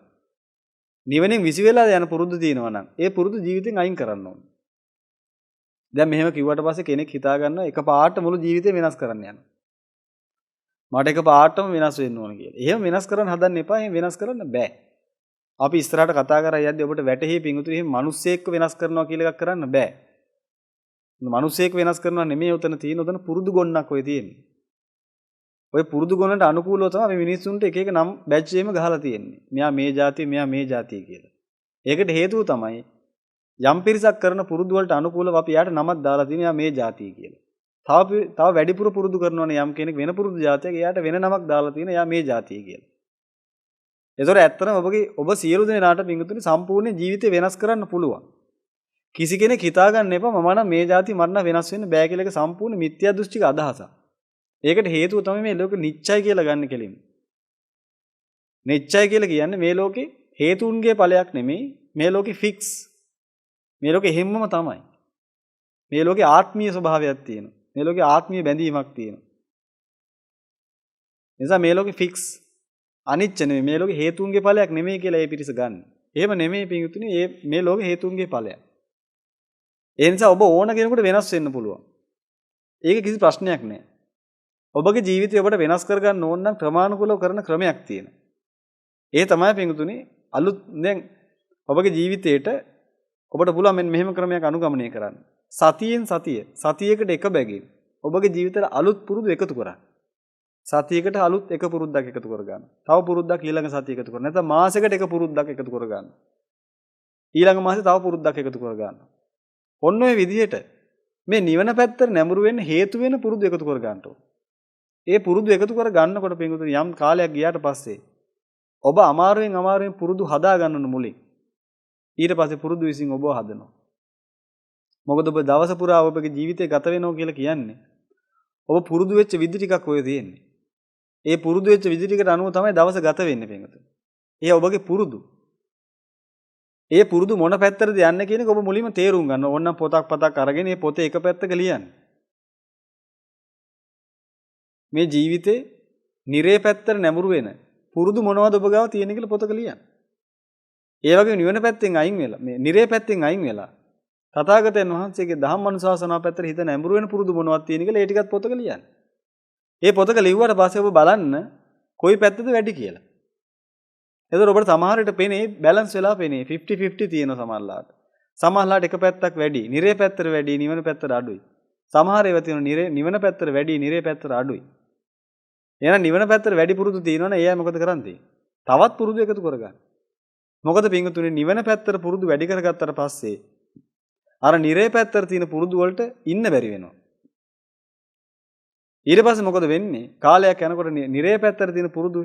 [SPEAKER 2] නිවනින් විසි වෙලා යන පුරුදු තියෙනවා නම් ඒ පුරුදු ජීවිතෙන් අයින් කරන්න ඕන. දැන් මෙහෙම කිව්වට පස්සේ කෙනෙක් හිතා ගන්නවා එකපාරට මුළු ජීවිතේ වෙනස් කරන්න යනවා. මට එකපාරටම වෙනස් වෙන්න ඕන කියලා. එහෙම වෙනස් කරන්න හදන්න එපා. එහෙම වෙනස් කරන්න බෑ. අපි ඉස්සරහට කතා කරා යද්දී ඔබට වැටහි පිංගුතුනි එහෙම මිනිස්සෙක්ව වෙනස් කරනවා කියලා එකක් කරන්න බෑ. මිනිස්සෙක් වෙනස් කරනවා නෙමෙයි උතන තියෙන. උතන පුරුදු ගොන්නක් ඔය තියෙන්නේ. ඔය පුරුදු ගොන්නට අනුකූලව තමයි මිනිස්සුන්ට එක එක නම් බැච් එකේම ගහලා තියෙන්නේ. මෙයා මේ જાතිය, මෙයා මේ જાතිය කියලා. ඒකට හේතුව තමයි යම් පිරිසක් කරන පුරුදු වලට අනුකූලව අපි යාට නමක් දාලා තියෙන යා මේ જાතිය කියලා. තව වැඩිපුර පුරුදු කරනවනේ යම් කෙනෙක් වෙන පුරුදු જાතියක එයාට වෙන නමක් දාලා තියෙන යා මේ જાතිය කියලා. ඒතොර ඇත්තටම ඔබ සියලු දෙනාට පිංගුතුනි සම්පූර්ණ ජීවිතේ වෙනස් කරන්න පුළුවන්. කිසි කෙනෙක් හිතා ගන්න එපා මම නම් මේ જાතිය මරණ වෙනස් වෙන්න බෑ කියලා එක සම්පූර්ණ මිත්‍යා දෘෂ්ටික අදහසක්. ඒකට හේතුව තමයි මේ ලෝකෙ නිච්චයි කියලා ගන්න කෙලින්. නිච්චයි කියලා කියන්නේ මේ ලෝකේ හේතුන්ගේ ඵලයක් නෙමෙයි මේ ලෝකෙ ෆික්ස්. මේ ලෝකෙ හැමම තමයි. මේ ලෝකේ ආත්මීය ස්වභාවයක් තියෙනවා. මේ ලෝකේ ආත්මීය බැඳීමක් තියෙනවා. නිසා මේ ලෝකෙ ෆික්ස් අනිච්ච නෙමෙයි මේ ලෝකේ හේතුන්ගේ ඵලයක් නෙමෙයි කියලා ඒ පිරිස ගන්න. එහෙම නෙමෙයි පිංගුතුනි මේ ලෝකේ හේතුන්ගේ ඵලයක්. ඒ නිසා ඔබ ඕන කෙනෙකුට වෙනස් වෙන්න පුළුවන්. ඒක කිසි ප්‍රශ්නයක් නෑ. ඔබගේ ජීවිතය ඔබට වෙනස් කරගන්න ඕන නම් ක්‍රමානුකූලව කරන ක්‍රමයක් තියෙනවා. ඒ තමයි පිංගුතුනි අලුත් දැන් ඔබගේ ජීවිතේට ඔබට පුළුවන් මෙන්න මෙහෙම ක්‍රමයක් අනුගමනය කරන්න. සතියකට එක බැගින් ඔබගේ ජීවිතේට අලුත් පුරුදු එකතු කරන්න. සතියකට අලුත් එක පුරුද්දක් එකතු කරගන්න. තව පුරුද්දක් ඊළඟ සතිය එකතු කරගන්න. නැත්නම් මාසෙකට එක පුරුද්දක් එකතු කරගන්න. ඊළඟ මාසේ තව පුරුද්දක් එකතු කරගන්න. ඔන්න ඔය විදිහට මේ නිවන පැත්තට නැඹුරු වෙන්න හේතු වෙන පුරුදු එකතු කරගන්න ඕන. ඒ පුරුදු එකතු කර ගන්නකොට පින්වතුනි යම් කාලයක් ගියාට පස්සේ ඔබ අමාරුවෙන් පුරුදු හදා ගන්න මුලින් ඊට පස්සේ පුරුදු විසින් ඔබව හදනවා. මොකද ඔබ දවස පුරා ඔබගේ ජීවිතය ගත වෙනවා කියලා කියන්නේ ඔබ පුරුදු වෙච්ච විදි ටිකක් ඔය තියෙන්නේ. ඒ පුරුදු වෙච්ච විදි ටිකට අනුව තමයි දවස ගත වෙන්නේ පින්වතුනි. ඒ ඔබගේ පුරුදු. ඒ පුරුදු මොන පැත්තටද යන්නේ කියන එක ඔබ මුලින්ම තේරුම් ගන්න. ඕනනම් පොතක් අරගෙන මේ පොතේ එක පැත්තක ලියන්න. මේ ජීවිතේ නිරේ පැත්තට නැඹුරු වෙන පුරුදු මොනවද ඔබ ගාව තියෙන කියලා පොතක ලියන්න. ඒ වගේ නිවන පැත්තෙන් අයින් වෙලා මේ නිරේ පැත්තෙන් අයින් වෙලා තථාගතයන් වහන්සේගේ ධම්මනුශාසනාව පැත්තට හිත නැඹුරු වෙන පුරුදු මොනවද තියෙන කියලා ඒ ටිකත් පොතක ලියන්න. ඒ පොතක ලිව්වට පස්සේ ඔබ බලන්න කොයි පැත්තද වැඩි කියලා. එතකොට ඔබට සමහර විට පේන්නේ බැලන්ස් වෙලා පේන්නේ 50-50 තියෙනවා සමහරලාට. සමහරලාට එක පැත්තක් වැඩි, නිරේ පැත්තට වැඩි, නිවන පැත්තට අඩුයි. සමහර ඒවා තියෙනවා නිවන පැත්තට වැඩි, නිරේ පැත්තට අඩුයි. එහෙනම් නිවන පැත්තට වැඩි පුරුදු තියෙනවනේ එයා මොකද කරන්නේ? තවත් පුරුදු එකතු කරගන්න. මොකද පින්වතුනි නිවන පැත්තට පුරුදු වැඩි කරගත්තට පස්සේ අර නිරේ පැත්තට තියෙන පුරුදු වලට ඉන්න බැරි වෙනවා. ඊට පස්සේ මොකද වෙන්නේ? කාලයක් යනකොට නිරේ පැත්තට තියෙන පුරුදු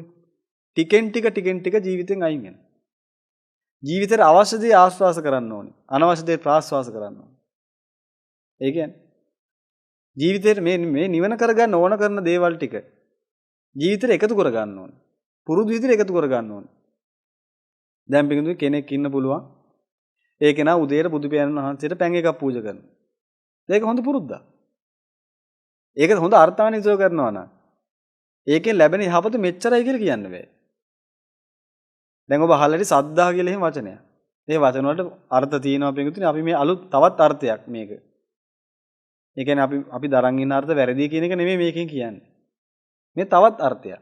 [SPEAKER 2] ටිකෙන් ටික ජීවිතෙන් අයින් වෙනවා. ජීවිතේට අවශ්‍ය දේ ආස්වාස කරන්න ඕනේ. අනවශ්‍ය දේ ප්‍රාස්වාස කරන්න ඕනේ. ඒ කියන්නේ ජීවිතේට මේ නිවන කරගන්න ඕන කරන දේවල් ටික ජීවිතේට එකතු කරගන්න ඕනේ. පුරුදු විදිහට එකතු කරගන්න ඕනේ. දැන් පිටුනේ කෙනෙක් ඉන්න පුළුවන්. ඒ කෙනා උදේට බුදු පියාණන් වහන්සේට පැන් එකක් පූජා කරනවා. ඒක හොඳ පුරුද්දක්. ඒක හොඳ අර්ථාන්විතව කරනවා නම් ඒකෙන් ලැබෙන යහපත මෙච්චරයි කියලා කියන්න බෑ. දැන් ඔබ අහලා සද්දා කියලා එහෙම වචනයක්. මේ වචන වලට අර්ථ තියෙනවා පිටුනේ අපි මේ අලුත් තවත් අර්ථයක් මේක. ඒ කියන්නේ අපි දරන් ඉන්න අර්ථ වැරදි කියන එක නෙමෙයි මේකෙන් කියන්නේ. මේ තවත් අර්ථයක්.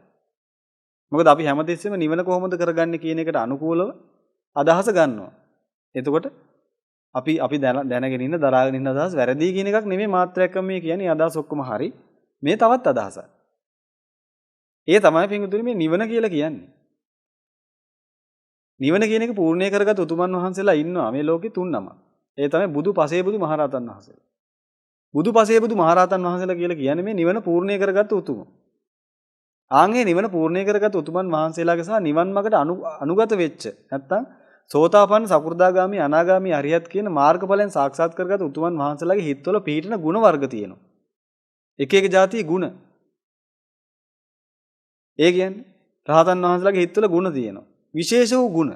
[SPEAKER 2] මොකද අපි හැමතිස්සෙම නිවන කොහොමද කරගන්නේ කියන එකට අනුකූලව අදහස ගන්නවා. එතකොට අපි දැනගෙන ඉන්න දරාගෙන ඉන්න අදහස් වැරදි කියන එකක් නෙමෙයි මාත්‍රයක් මේ කියන්නේ අදහස් ඔක්කොම හරි. මේ තවත් අදහසක්. ඒ තමයි පිටුනේ මේ නිවන කියලා කියන්නේ. නිවන කියන එක පූර්ණේ කරගත් උතුමන් වහන්සේලා ඉන්නවා මේ ලෝකේ තුන් නම. ඒ තමයි බුදු පසේබුදු මහරහතන් වහන්සේලා. බුදු පසේබුදු මහරහතන් වහන්සේලා කියලා කියන්නේ මේ නිවන පූර්ණේ කරගත් උතුමෝ. ආන්ගේ නිවන පූර්ණේ කරගත් උතුමන් වහන්සේලාගේ සහ නිවන් මාර්ගට අනුගත වෙච්ච නැත්තම් සෝතාපන්න සකෘදාගාමි අනාගාමි අරියත් කියන මාර්ගඵලයන් සාක්ෂාත් කරගත් උතුමන් වහන්සේලාගේ හිත්වල පිහිටන ගුණ වර්ග තියෙනවා. එක එක જાතියේ ගුණ. ඒ කියන්නේ රහතන් වහන්සේලාගේ හිත්වල ගුණ තියෙනවා. විශේෂ වූ ගුණ.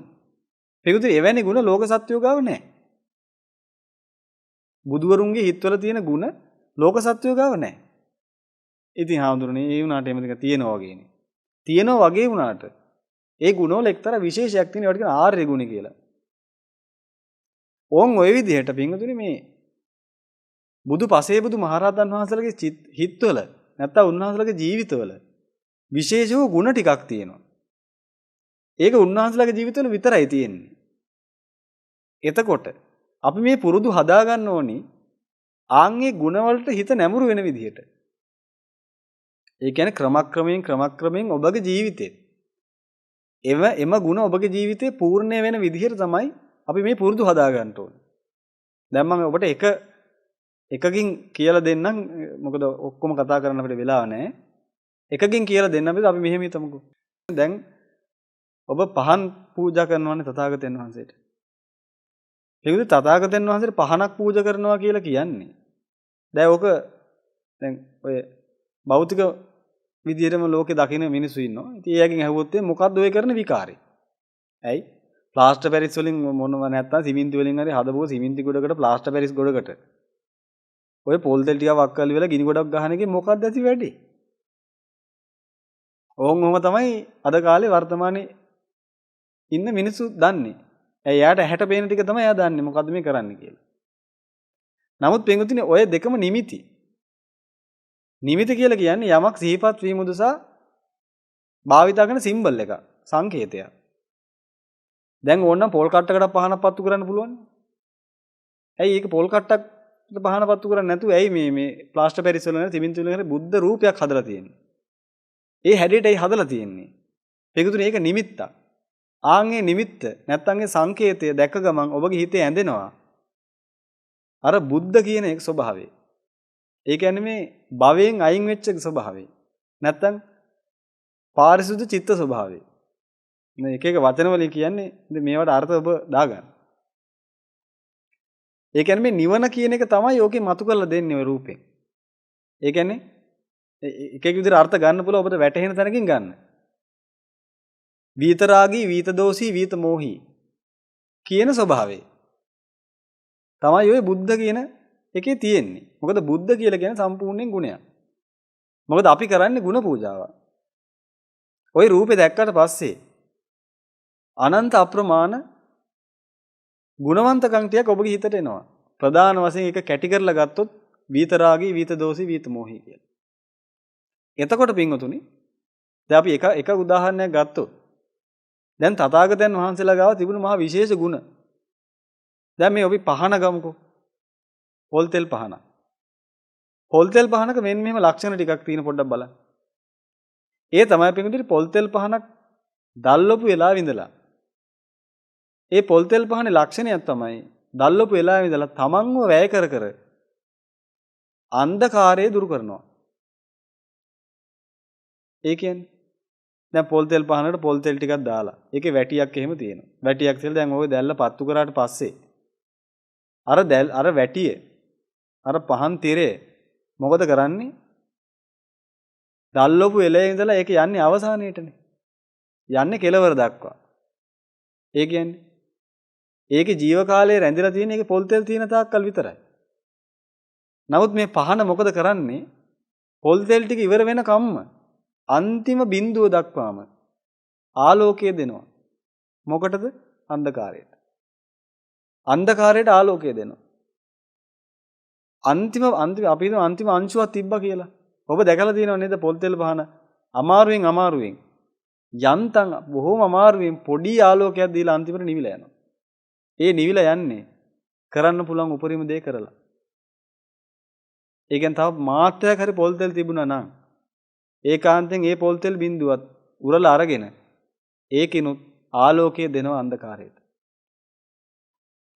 [SPEAKER 2] පිටුදී එවැනි ගුණ ලෝක සත්වයෝ ගාව නැහැ. බුදුවරුන්ගේ හිත්වල තියෙන ගුණ ලෝක සත්වයෝ ගාව නැහැ. ඉතින් හාමුදුරනේ ඒ වුණාට එහෙම දෙයක් තියෙනවා වගේනේ. තියෙනවා වගේ වුණාට ඒ ගුණවල එක්තරා විශේෂයක් තියෙනවා. ඒකට කියන ආර්ය ගුණ කියලා. ඕන් ওই විදිහට පින්වතුනි මේ බුදු පසේබුදු මහරහතන් වහන්සේලාගේ හිත්වල නැත්තම් උන්වහන්සේලාගේ ජීවිතවල විශේෂ වූ ගුණ ටිකක් තියෙනවා. ඒක උන්වහන්සේලාගේ ජීවිතවල විතරයි තියෙන්නේ. එතකොට අපි මේ පුරුදු හදා ගන්න ඕනි ආන්ගේ ගුණවලට හිත නැමුරු වෙන විදිහට. ඒ කියන්නේ ක්‍රමක්‍රමයෙන් ඔබගේ ජීවිතේ එම ගුණ ඔබගේ ජීවිතේ පූර්ණ වෙන විදිහට තමයි අපි මේ පුරුදු හදා ගන්න ඕනේ. දැන් මම ඔබට එකකින් කියලා දෙන්නම්. මොකද ඔක්කොම කතා කරන්න අපිට වෙලාව නැහැ. එකකින් කියලා දෙන්න අපි මෙහෙම හිතමුකෝ. දැන් ඔබ පහන් පූජා කරනවානේ තථාගතයන් වහන්සේට. ඒකද තථාගතයන් වහන්සේට පහනක් පූජා කරනවා කියලා කියන්නේ. දැන් ඔක දැන් ඔය භෞතික විදිහටම ලෝකේ දකින්න මිනිස්සු ඉන්නවා. ඉතින් එයාගෙන් අහුවොත් මොකද්ද ඔය කරන විකාරේ? ඇයි? ප්ලාස්ටර් පැරිස් වලින් මොනව නැත්තම් සිමෙන්ති වලින් හරි හදපුව සිමෙන්ති ගොඩකට ප්ලාස්ටර් පැරිස් ගොඩකට ඔය පොල් තෙල් ටිකක් වක් කරලා ඉවරලා ගිනි ගොඩක් ගහන එකේ මොකක්ද ඇති වැඩි? ඕම් තමයි අද කාලේ වර්තමානයේ ඉන්න මිනිස්සු දන්නේ. එයාට ඇහැට පේන ටික තමයි එයා දන්නේ මොකද්ද මේ කරන්නේ කියලා. නමුත් පින්වතුනි ඔය දෙකම නිමිති. නිමිති කියලා කියන්නේ යමක් සිහිපත් වීම උදෙසා භාවිතා කරන සිම්බල් එක, සංකේතයක්. දැන් ඕනනම් පොල් කට්ටකට පහනක් පත්තු කරන්න පුළුවන්. ඇයි ඒක පොල් කට්ටක් පහන පත්තු කරන්නේ නැතුව ඇයි මේ ප්ලාස්ටර් පැරිස් වල නේ සිමෙන්ති වල නේ බුද්ධ රූපයක් හදලා තියෙන්නේ. ඒ හැඩයටයි හදලා තියෙන්නේ. පිටුතුනේ ඒක නිමිත්තක්. ආන්ගේ නිමිත්ත නැත්තම් ඒ සංකේතය දැක ගමන් ඔබගේ හිතේ ඇඳෙනවා. අර බුද්ධ කියන එක ස්වභාවය. ඒ කියන්නේ මේ භවයෙන් අයින් වෙච්ච ස්වභාවය. නැත්තම් පාරිශුද්ධ චිත්ත ස්වභාවය. මේ එක එක වචන වලින් කියන්නේ මේවට අර්ථ ඔබ දාගන්න. ඒ කියන්නේ මේ නිවන කියන එක තමයි ඕකේ මතු කරලා දෙන්නේ ඔය රූපේ. ඒ කියන්නේ එක එක විදිහට අර්ථ ගන්න පුළුවන් ඔබට වැටහෙන තැනකින් ගන්න. විතරාගී, විතදෝසී, විතමෝහී කියන ස්වභාවය තමයි ඔය බුද්ධ කියන එකේ තියෙන්නේ. මොකද බුද්ධ කියලා කියන්නේ සම්පූර්ණයෙන් ගුණයක්. මොකද අපි කරන්නේ ගුණ පූජාව. ওই රූපේ දැක්කට පස්සේ අනන්ත අප්‍රමාණ ගුණවන්තකම් ටික ඔබගේ හිතට එනවා. ප්‍රධාන වශයෙන් එක කැටි කරලා ගත්තොත් විතරාගී, විතදෝසී, විතමෝහී කියලා. එතකොට පින්වතුනි දැන් අපි එක උදාහරණයක් ගත්තොත් දැන් තථාගතයන් වහන්සේලා ගාව තිබුණු මහා විශේෂ ගුණ. දැන් මේ අපි පහන ගමුකෝ. පොල් තෙල් පහන. පොල් තෙල් පහනක මෙන්න මෙහෙම ලක්ෂණ ටිකක් තියෙන පොඩ්ඩක් බලන්න. ඒ තමයි පින්වතුනි පොල් තෙල් පහනක් දැල්ලපු වෙලාවෙ ඉඳලා. ඒ පොල් තෙල් පහනේ ලක්ෂණයක් තමයි දැල්ලපු වෙලාවෙ ඉඳලා තමන්ව වැය කර අන්ධකාරය දුරු කරනවා. ඒ කියන්නේ දැන් පොල් තෙල් පහනකට පොල් තෙල් ටිකක් දාලා ඒකේ වැටියක් එහෙම තියෙනවා. වැටියක් තියලා දැන් ওই දැල්ල පත්තු කරාට පස්සේ අර වැටිය අර පහන් තිරේ මොකද කරන්නේ? දැල්ලපු වෙලේ ඉඳලා ඒක යන්නේ අවසානයේටනේ. යන්නේ කෙලවර දක්වා. ඒ කියන්නේ ඒකේ ජීව කාලය රැඳිලා තියෙන එකේ පොල් තෙල් තියෙන තාක්කල් විතරයි. නමුත් මේ පහන මොකද කරන්නේ? පොල් තෙල් ටික ඉවර වෙනකම්ම අන්තිම බිඳුව දක්වාම ආලෝකය දෙනවා. මොකටද? අන්ධකාරයට. අන්ධකාරයට ආලෝකය දෙනවා. අන්තිම අපි හිතමු අන්තිම අංශුවක් තිබ්බා කියලා. ඔබ දැකලා තියෙනව නේද පොල් තෙල් පහන අමාරුවෙන් යන්තම් බොහොම අමාරුවෙන් පොඩි ආලෝකයක් දීලා අන්තිමට නිවිලා යනවා. ඒ නිවිලා යන්නේ කරන්න පුළුවන් උපරිම දේ කරලා. ඒ කියන්නේ තව මාත්‍රයක් හරි පොල් තෙල් තිබුණා නම් ඒකාන්තයෙන් ඒ පොල් තෙල් බිඳුවත් උරලා අරගෙන ඒකිනුත් ආලෝකය දෙනවා අන්ධකාරයට.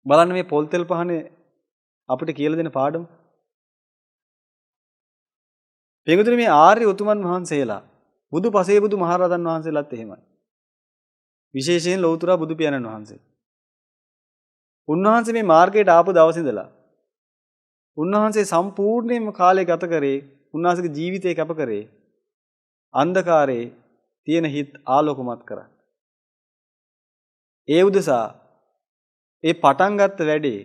[SPEAKER 2] බලන්න මේ පොල් තෙල් පහනේ අපිට කියලා දෙන පාඩම. පිටුතුනි මේ ආර්ය උතුමන් වහන්සේලා බුදු පසේ බුදු මහරහතන් වහන්සේලාත් එහෙමයි. විශේෂයෙන් ලෞතර බුදු පියාණන් වහන්සේ. උන්වහන්සේ මේ මාර්ගයට ආපු දවසේ ඉඳලා උන්වහන්සේ සම්පූර්ණයෙන්ම කාලය ගත කරේ උන්වහන්සේගේ ජීවිතය කැප කරේ අන්ධකාරයේ තියෙන හිත් ආලෝකමත් කරන්න. ඒ උදෙසා ඒ පටන් ගත්ත වැඩේ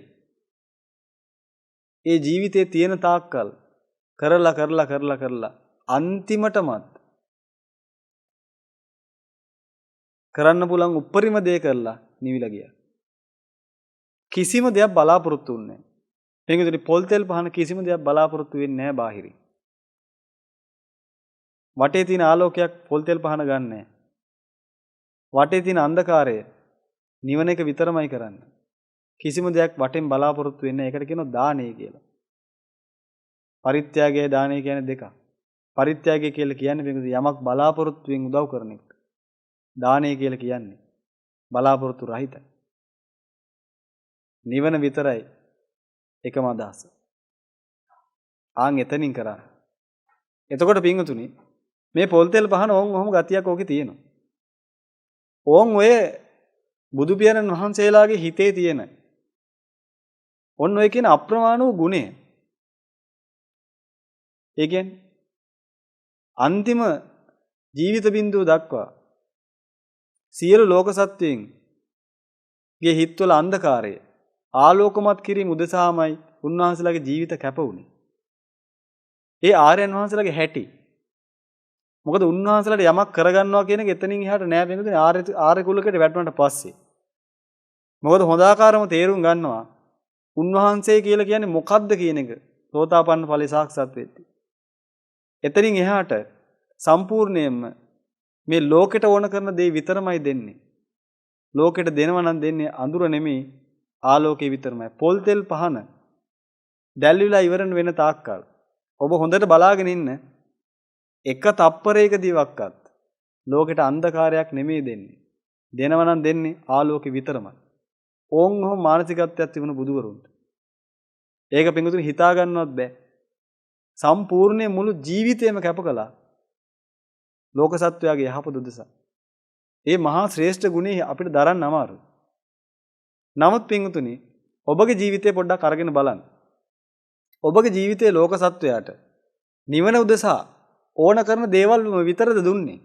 [SPEAKER 2] ඒ ජීවිතයේ තියෙන තාක්කල් කරලා අන්තිමටමත් කරන්න පුළුවන් උපරිම දේ කරලා නිවිලා ගියා. කිසිම දෙයක් බලාපොරොත්තු වෙන්නේ නැහැ. මේකෙදි පොල් තෙල් පහන කිසිම දෙයක් බලාපොරොත්තු වෙන්නේ නැහැ බාහිරින්. වටේ තියෙන ආලෝකයක් පොල් තෙල් පහන ගන්න නැහැ. වටේ තියෙන අන්ධකාරය නිවන එක විතරමයි කරන්නේ. කිසිම දෙයක් වටෙන් බලාපොරොත්තු වෙන්නේ නැහැ. ඒකට කියනවා දානය කියලා. පරිත්‍යාගය දානය කියන්නේ දෙකක්. පරිත්‍යාගය කියලා කියන්නේ මේක යමක් බලාපොරොත්තුෙන් උදව් කරන එක. දානය කියලා කියන්නේ බලාපොරොත්තු රහිතයි. නිවන විතරයි එකම අදහස. ආන් එතනින් කරා. එතකොට පින්වතුනි මේ පොල් තෙල් පහන ඔහොම ගතියක් ඕකේ තියෙනවා. ඔය බුදු පියාණන් වහන්සේලාගේ හිතේ තියෙන ඔය කියන අප්‍රමාණ වූ ගුණය. ඒ කියන්නේ අන්තිම ජීවිත බිඳුව දක්වා සියලු ලෝක සත්වයන්ගේ හිත්වල අන්ධකාරය ආලෝකමත් කිරීම උදෙසාමයි උන්වහන්සේලාගේ ජීවිත කැප වුණේ. ඒ ආර්යයන් වහන්සේලාගේ හැටි. මොකද උන්වහන්සේලාට යමක් කරගන්නවා කියන එක එතනින් එහාට නෑ වෙනදේ ආර්ය කුලකට වැටුණාට පස්සේ. මොකද හොඳාකාරම තේරුම් ගන්නවා උන්වහන්සේ කියලා කියන්නේ මොකද්ද කියන එක සෝතාපන්න ඵලයේ සාක්ෂාත් වෙද්දී. එතනින් එහාට සම්පූර්ණයෙන්ම මේ ලෝකෙට ඕන කරන දේ විතරමයි දෙන්නේ. ලෝකෙට දෙනවා නම් දෙන්නේ අඳුර නෙමෙයි ආලෝකය විතරමයි. පොල් තෙල් පහන දැල්විලා ඉවරන වෙන තාක්කල් ඔබ හොඳට බලාගෙන ඉන්න එක තප්පරයකදීවත් ලෝකෙට අන්ධකාරයක් නෙමෙයි දෙන්නේ. දෙනවා නම් දෙන්නේ ආලෝකය විතරමයි. ඕංගොම මානසිකත්වයක් තිබුණ බුදුවරුන්ට. ඒක පිටුතුනි හිතා ගන්නවත් බෑ. සම්පූර්ණ මුළු ජීවිතේම කැප කළා. ලෝක සත්වයාගේ යහපත උදෙසා. මේ මහා ශ්‍රේෂ්ඨ ගුණය අපිට දරන්න අමාරුයි. නමුත් පින්වතුනි ඔබගේ ජීවිතේ පොඩ්ඩක් අරගෙන බලන්න. ඔබගේ ජීවිතයේ ලෝක සත්වයාට නිවන උදෙසා ඕන කරන දේවල් විතරද දුන්නේ?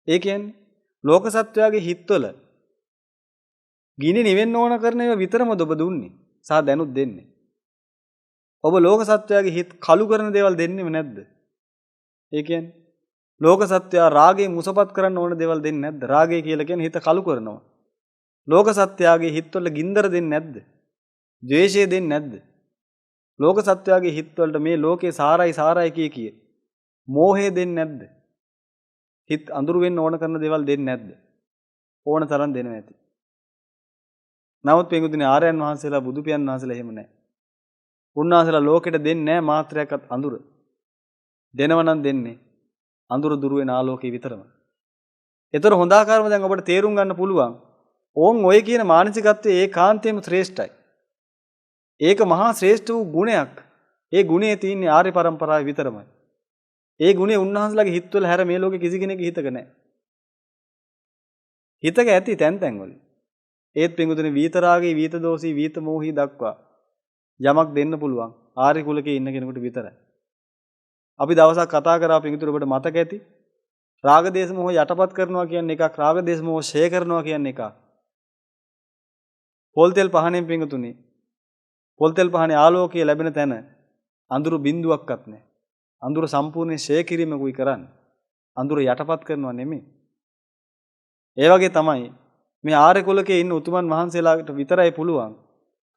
[SPEAKER 2] ඒ කියන්නේ ලෝක සත්වයාගේ හිත්වල ගිනි නිවෙන්න ඕන කරන ඒවා විතරමද ඔබ දුන්නේ? සහ දැනුත් දෙන්නේ. ඔබ ලෝක සත්වයාගේ හිත් කළු කරන දේවල් දෙන්නේම නැද්ද? ඒ කියන්නේ ලෝක සත්වයා රාගයෙන් මුසපත් කරන්න ඕන දේවල් දෙන්නේ නැද්ද? රාගය කියලා කියන්නේ හිත කළු කරනවා. ලෝක සත්වයාගේ හිත්වල ගින්දර දෙන්නේ නැද්ද? ද්වේෂය දෙන්නේ නැද්ද? ලෝක සත්වයාගේ හිත්වලට මේ ලෝකේ සාරයි කිය මෝහය දෙන්නේ නැද්ද? හිත අඳුරු වෙන්න ඕන කරන දේවල් දෙන්නේ නැද්ද? ඕන තරම් දෙනවා ඇති. නමුත් පින්වතුනි ආර්යයන් වහන්සේලා බුදු පියාණන් වහන්සේලා එහෙම නැහැ. උන්වහන්සේලා ලෝකෙට දෙන්නේ නැහැ මාත්‍රයක්වත් අඳුර. දෙනව නම් දෙන්නේ අඳුර දුර වෙන ආලෝකය විතරම. ඒතර හොඳාකාරව දැන් ඔබට තේරුම් ගන්න පුළුවන්. ඔය කියන මානසිකත්වයේ ඒකාන්තයෙන්ම ශ්‍රේෂ්ඨයි. ඒක මහා ශ්‍රේෂ්ඨ වූ ගුණයක්. ඒ ගුණය තියෙන්නේ ආර්ය පරම්පරාවේ විතරමයි. ඒ ගුණය උන්වහන්සේලාගේ හිතවල හැර මේ ලෝකේ කිසි කෙනෙකුගේ හිතක නැහැ. හිතක ඇති තැන් වල. ඒත් පින්වතුනි විතරාගේ විත දෝෂී විත මොහි දක්වා යමක් දෙන්න පුළුවන් ආර්ය කුලකේ ඉන්න කෙනෙකුට විතරයි. අපි දවසක් කතා කරා පින්වතුනි ඔබට මතක ඇති. රාග දේශ මොහ යටපත් කරනවා කියන්නේ එකක්, රාග දේශ මොහ ෂේ කරනවා කියන්නේ එකක්. පොල් තෙල් පහනෙන් පිංගුතුනි පොල් තෙල් පහනේ ආලෝකය ලැබෙන තැන අඳුරු බිඳුවක්වත් නැහැ. අඳුර සම්පූර්ණයෙන් ෂේ කිරීමකුයි කරන්නේ. අඳුර යටපත් කරනවා නෙමෙයි. ඒ වගේ තමයි මේ ආර්ය කුලකේ ඉන්න උතුමන් වහන්සේලාට විතරයි පුළුවන්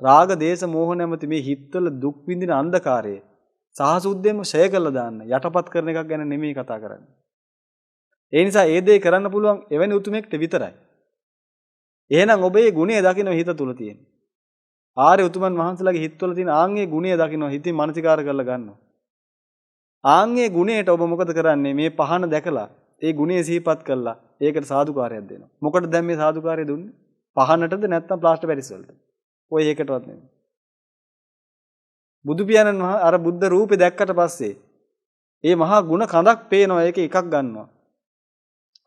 [SPEAKER 2] රාග දේශ මෝහ නැමැති මේ හිත්වල දුක් විඳින අන්ධකාරය සාහසුද්දෙන්ම ෂය කරලා දාන්න යටපත් කරන එකක් ගැන නෙමෙයි කතා කරන්නේ. ඒ නිසා ඒ දේ කරන්න පුළුවන් එවැනි උතුමෙක්ට විතරයි. එහෙනම් ඔබේ ගුණය දකින්න හිත තුල තියෙන. ආර්ය උතුමන් වහන්සේලාගේ හිත්වල තියෙන ආන්ගේ ගුණය දකින්න හිතින් මනසිකාර කරලා ගන්නවා. ආන්ගේ ගුණයට ඔබ මොකද කරන්නේ? මේ පහන දැකලා ඒ ගුණය සිහිපත් කළා ඒකට සාදුකාරයක් දෙනවා. මොකටද දැන් මේ සාදුකාරය දුන්නේ? පහනටද නැත්නම් ප්ලාස්ටර් පැරිස් වලටද? ඔය එකටවත් නෙමෙයි. බුදු පියාණන් අර බුද්ධ රූපේ දැක්කට පස්සේ ඒ මහා ගුණ කඳක් පේනවා. ඒක එකක් ගන්නවා.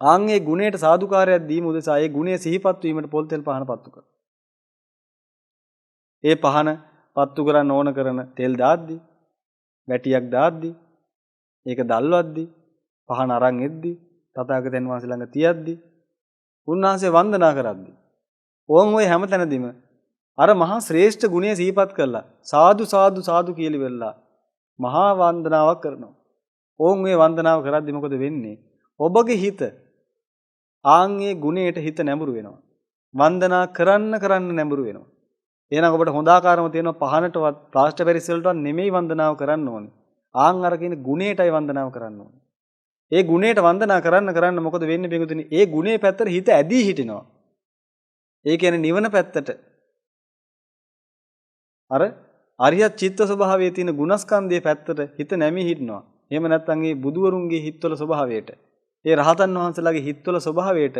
[SPEAKER 2] ආන්ගේ ගුණයට සාදුකාරයක් දීම උදෙසා ඒ ගුණය සිහිපත් වීමට පොල් තෙල් පහන පත්තු කරනවා. ඒ පහන පත්තු කරන්න ඕන කරන තෙල් දාද්දි වැටියක් දාද්දි ඒක දැල්වද්දි පහන අරන් එද්දි තථාගතයන් වහන්සේ ළඟ තියද්දි උන්වහන්සේ වන්දනා කරද්දි ඕන් ඔය හැම තැනදීම අර මහා ශ්‍රේෂ්ඨ ගුණය සිහිපත් කළා සාදු සාදු සාදු කියලා වෙලා මහා වන්දනාවක් කරනවා. ඕන් ඔය වන්දනාව කරද්දි මොකද වෙන්නේ? ඔබගේ හිත ආන්ගේ ගුණයට හිත නැඹුරු වෙනවා. වන්දනා කරන්න නැඹුරු වෙනවා. එහෙනම් ඔබට හොඳ ආකාරම තියෙනවා පහනටවත් ප්ලාස්ටර් පැරිස් වලටවත් නෙමෙයි වන්දනාව කරන්න ඕනේ. ආන් අර කියන ගුණයටයි වන්දනාව කරන්න ඕනේ. ඒ ගුණයට වන්දනා කරන්න මොකද වෙන්නේ පිටුතුනි? ඒ ගුණේ පැත්තට හිත ඇදී හිටිනවා. ඒ කියන්නේ නිවන පැත්තට. අර අරියත් චිත්ත ස්වභාවයේ තියෙන ගුණස්කන්ධයේ පැත්තට හිත නැමී හිටිනවා. එහෙම නැත්නම් ඒ බුදුවරුන්ගේ හිත්වල ස්වභාවයට, ඒ රහතන් වහන්සේලාගේ හිත්වල ස්වභාවයට,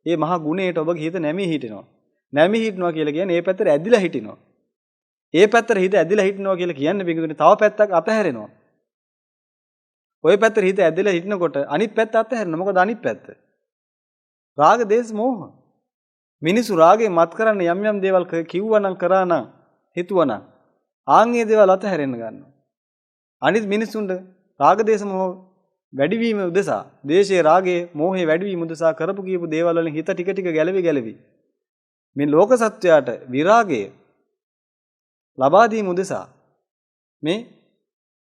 [SPEAKER 2] ඒ මහා ගුණයට ඔබගේ හිත නැමී හිටිනවා. නැමී හිටිනවා කියලා කියන්නේ ඒ පැත්තට ඇදිලා හිටිනවා. ඒ පැත්තට හිත ඇදිලා හිටිනවා කියලා කියන්නේ පිටුතුනි තව පැත්තක් අතහැරෙනවා. ওই පැත්තට හිත ඇදලා හිටිනකොට අනිත් පැත්ත අතහැරෙනවා. මොකද අනිත් පැත්ත? රාග දේශ මොහ. මිනිසු රාගේ මත් කරන්න යම් දේවල් කිව්වනම් කරානම් හිතුවනම් ආන්ගේ දේවල් අතහැරෙන්න ගන්නවා. අනිත් මිනිසුන්ට රාග දේශ මොහ වැඩිවීම උදෙසා, දේශයේ රාගයේ මොහේ වැඩිවීම උදෙසා කරපු කියපු දේවල් වලින් හිත ටික ටික ගැලවි මේ ලෝක සත්වයාට විරාගය ලබා දීම උදෙසා මේ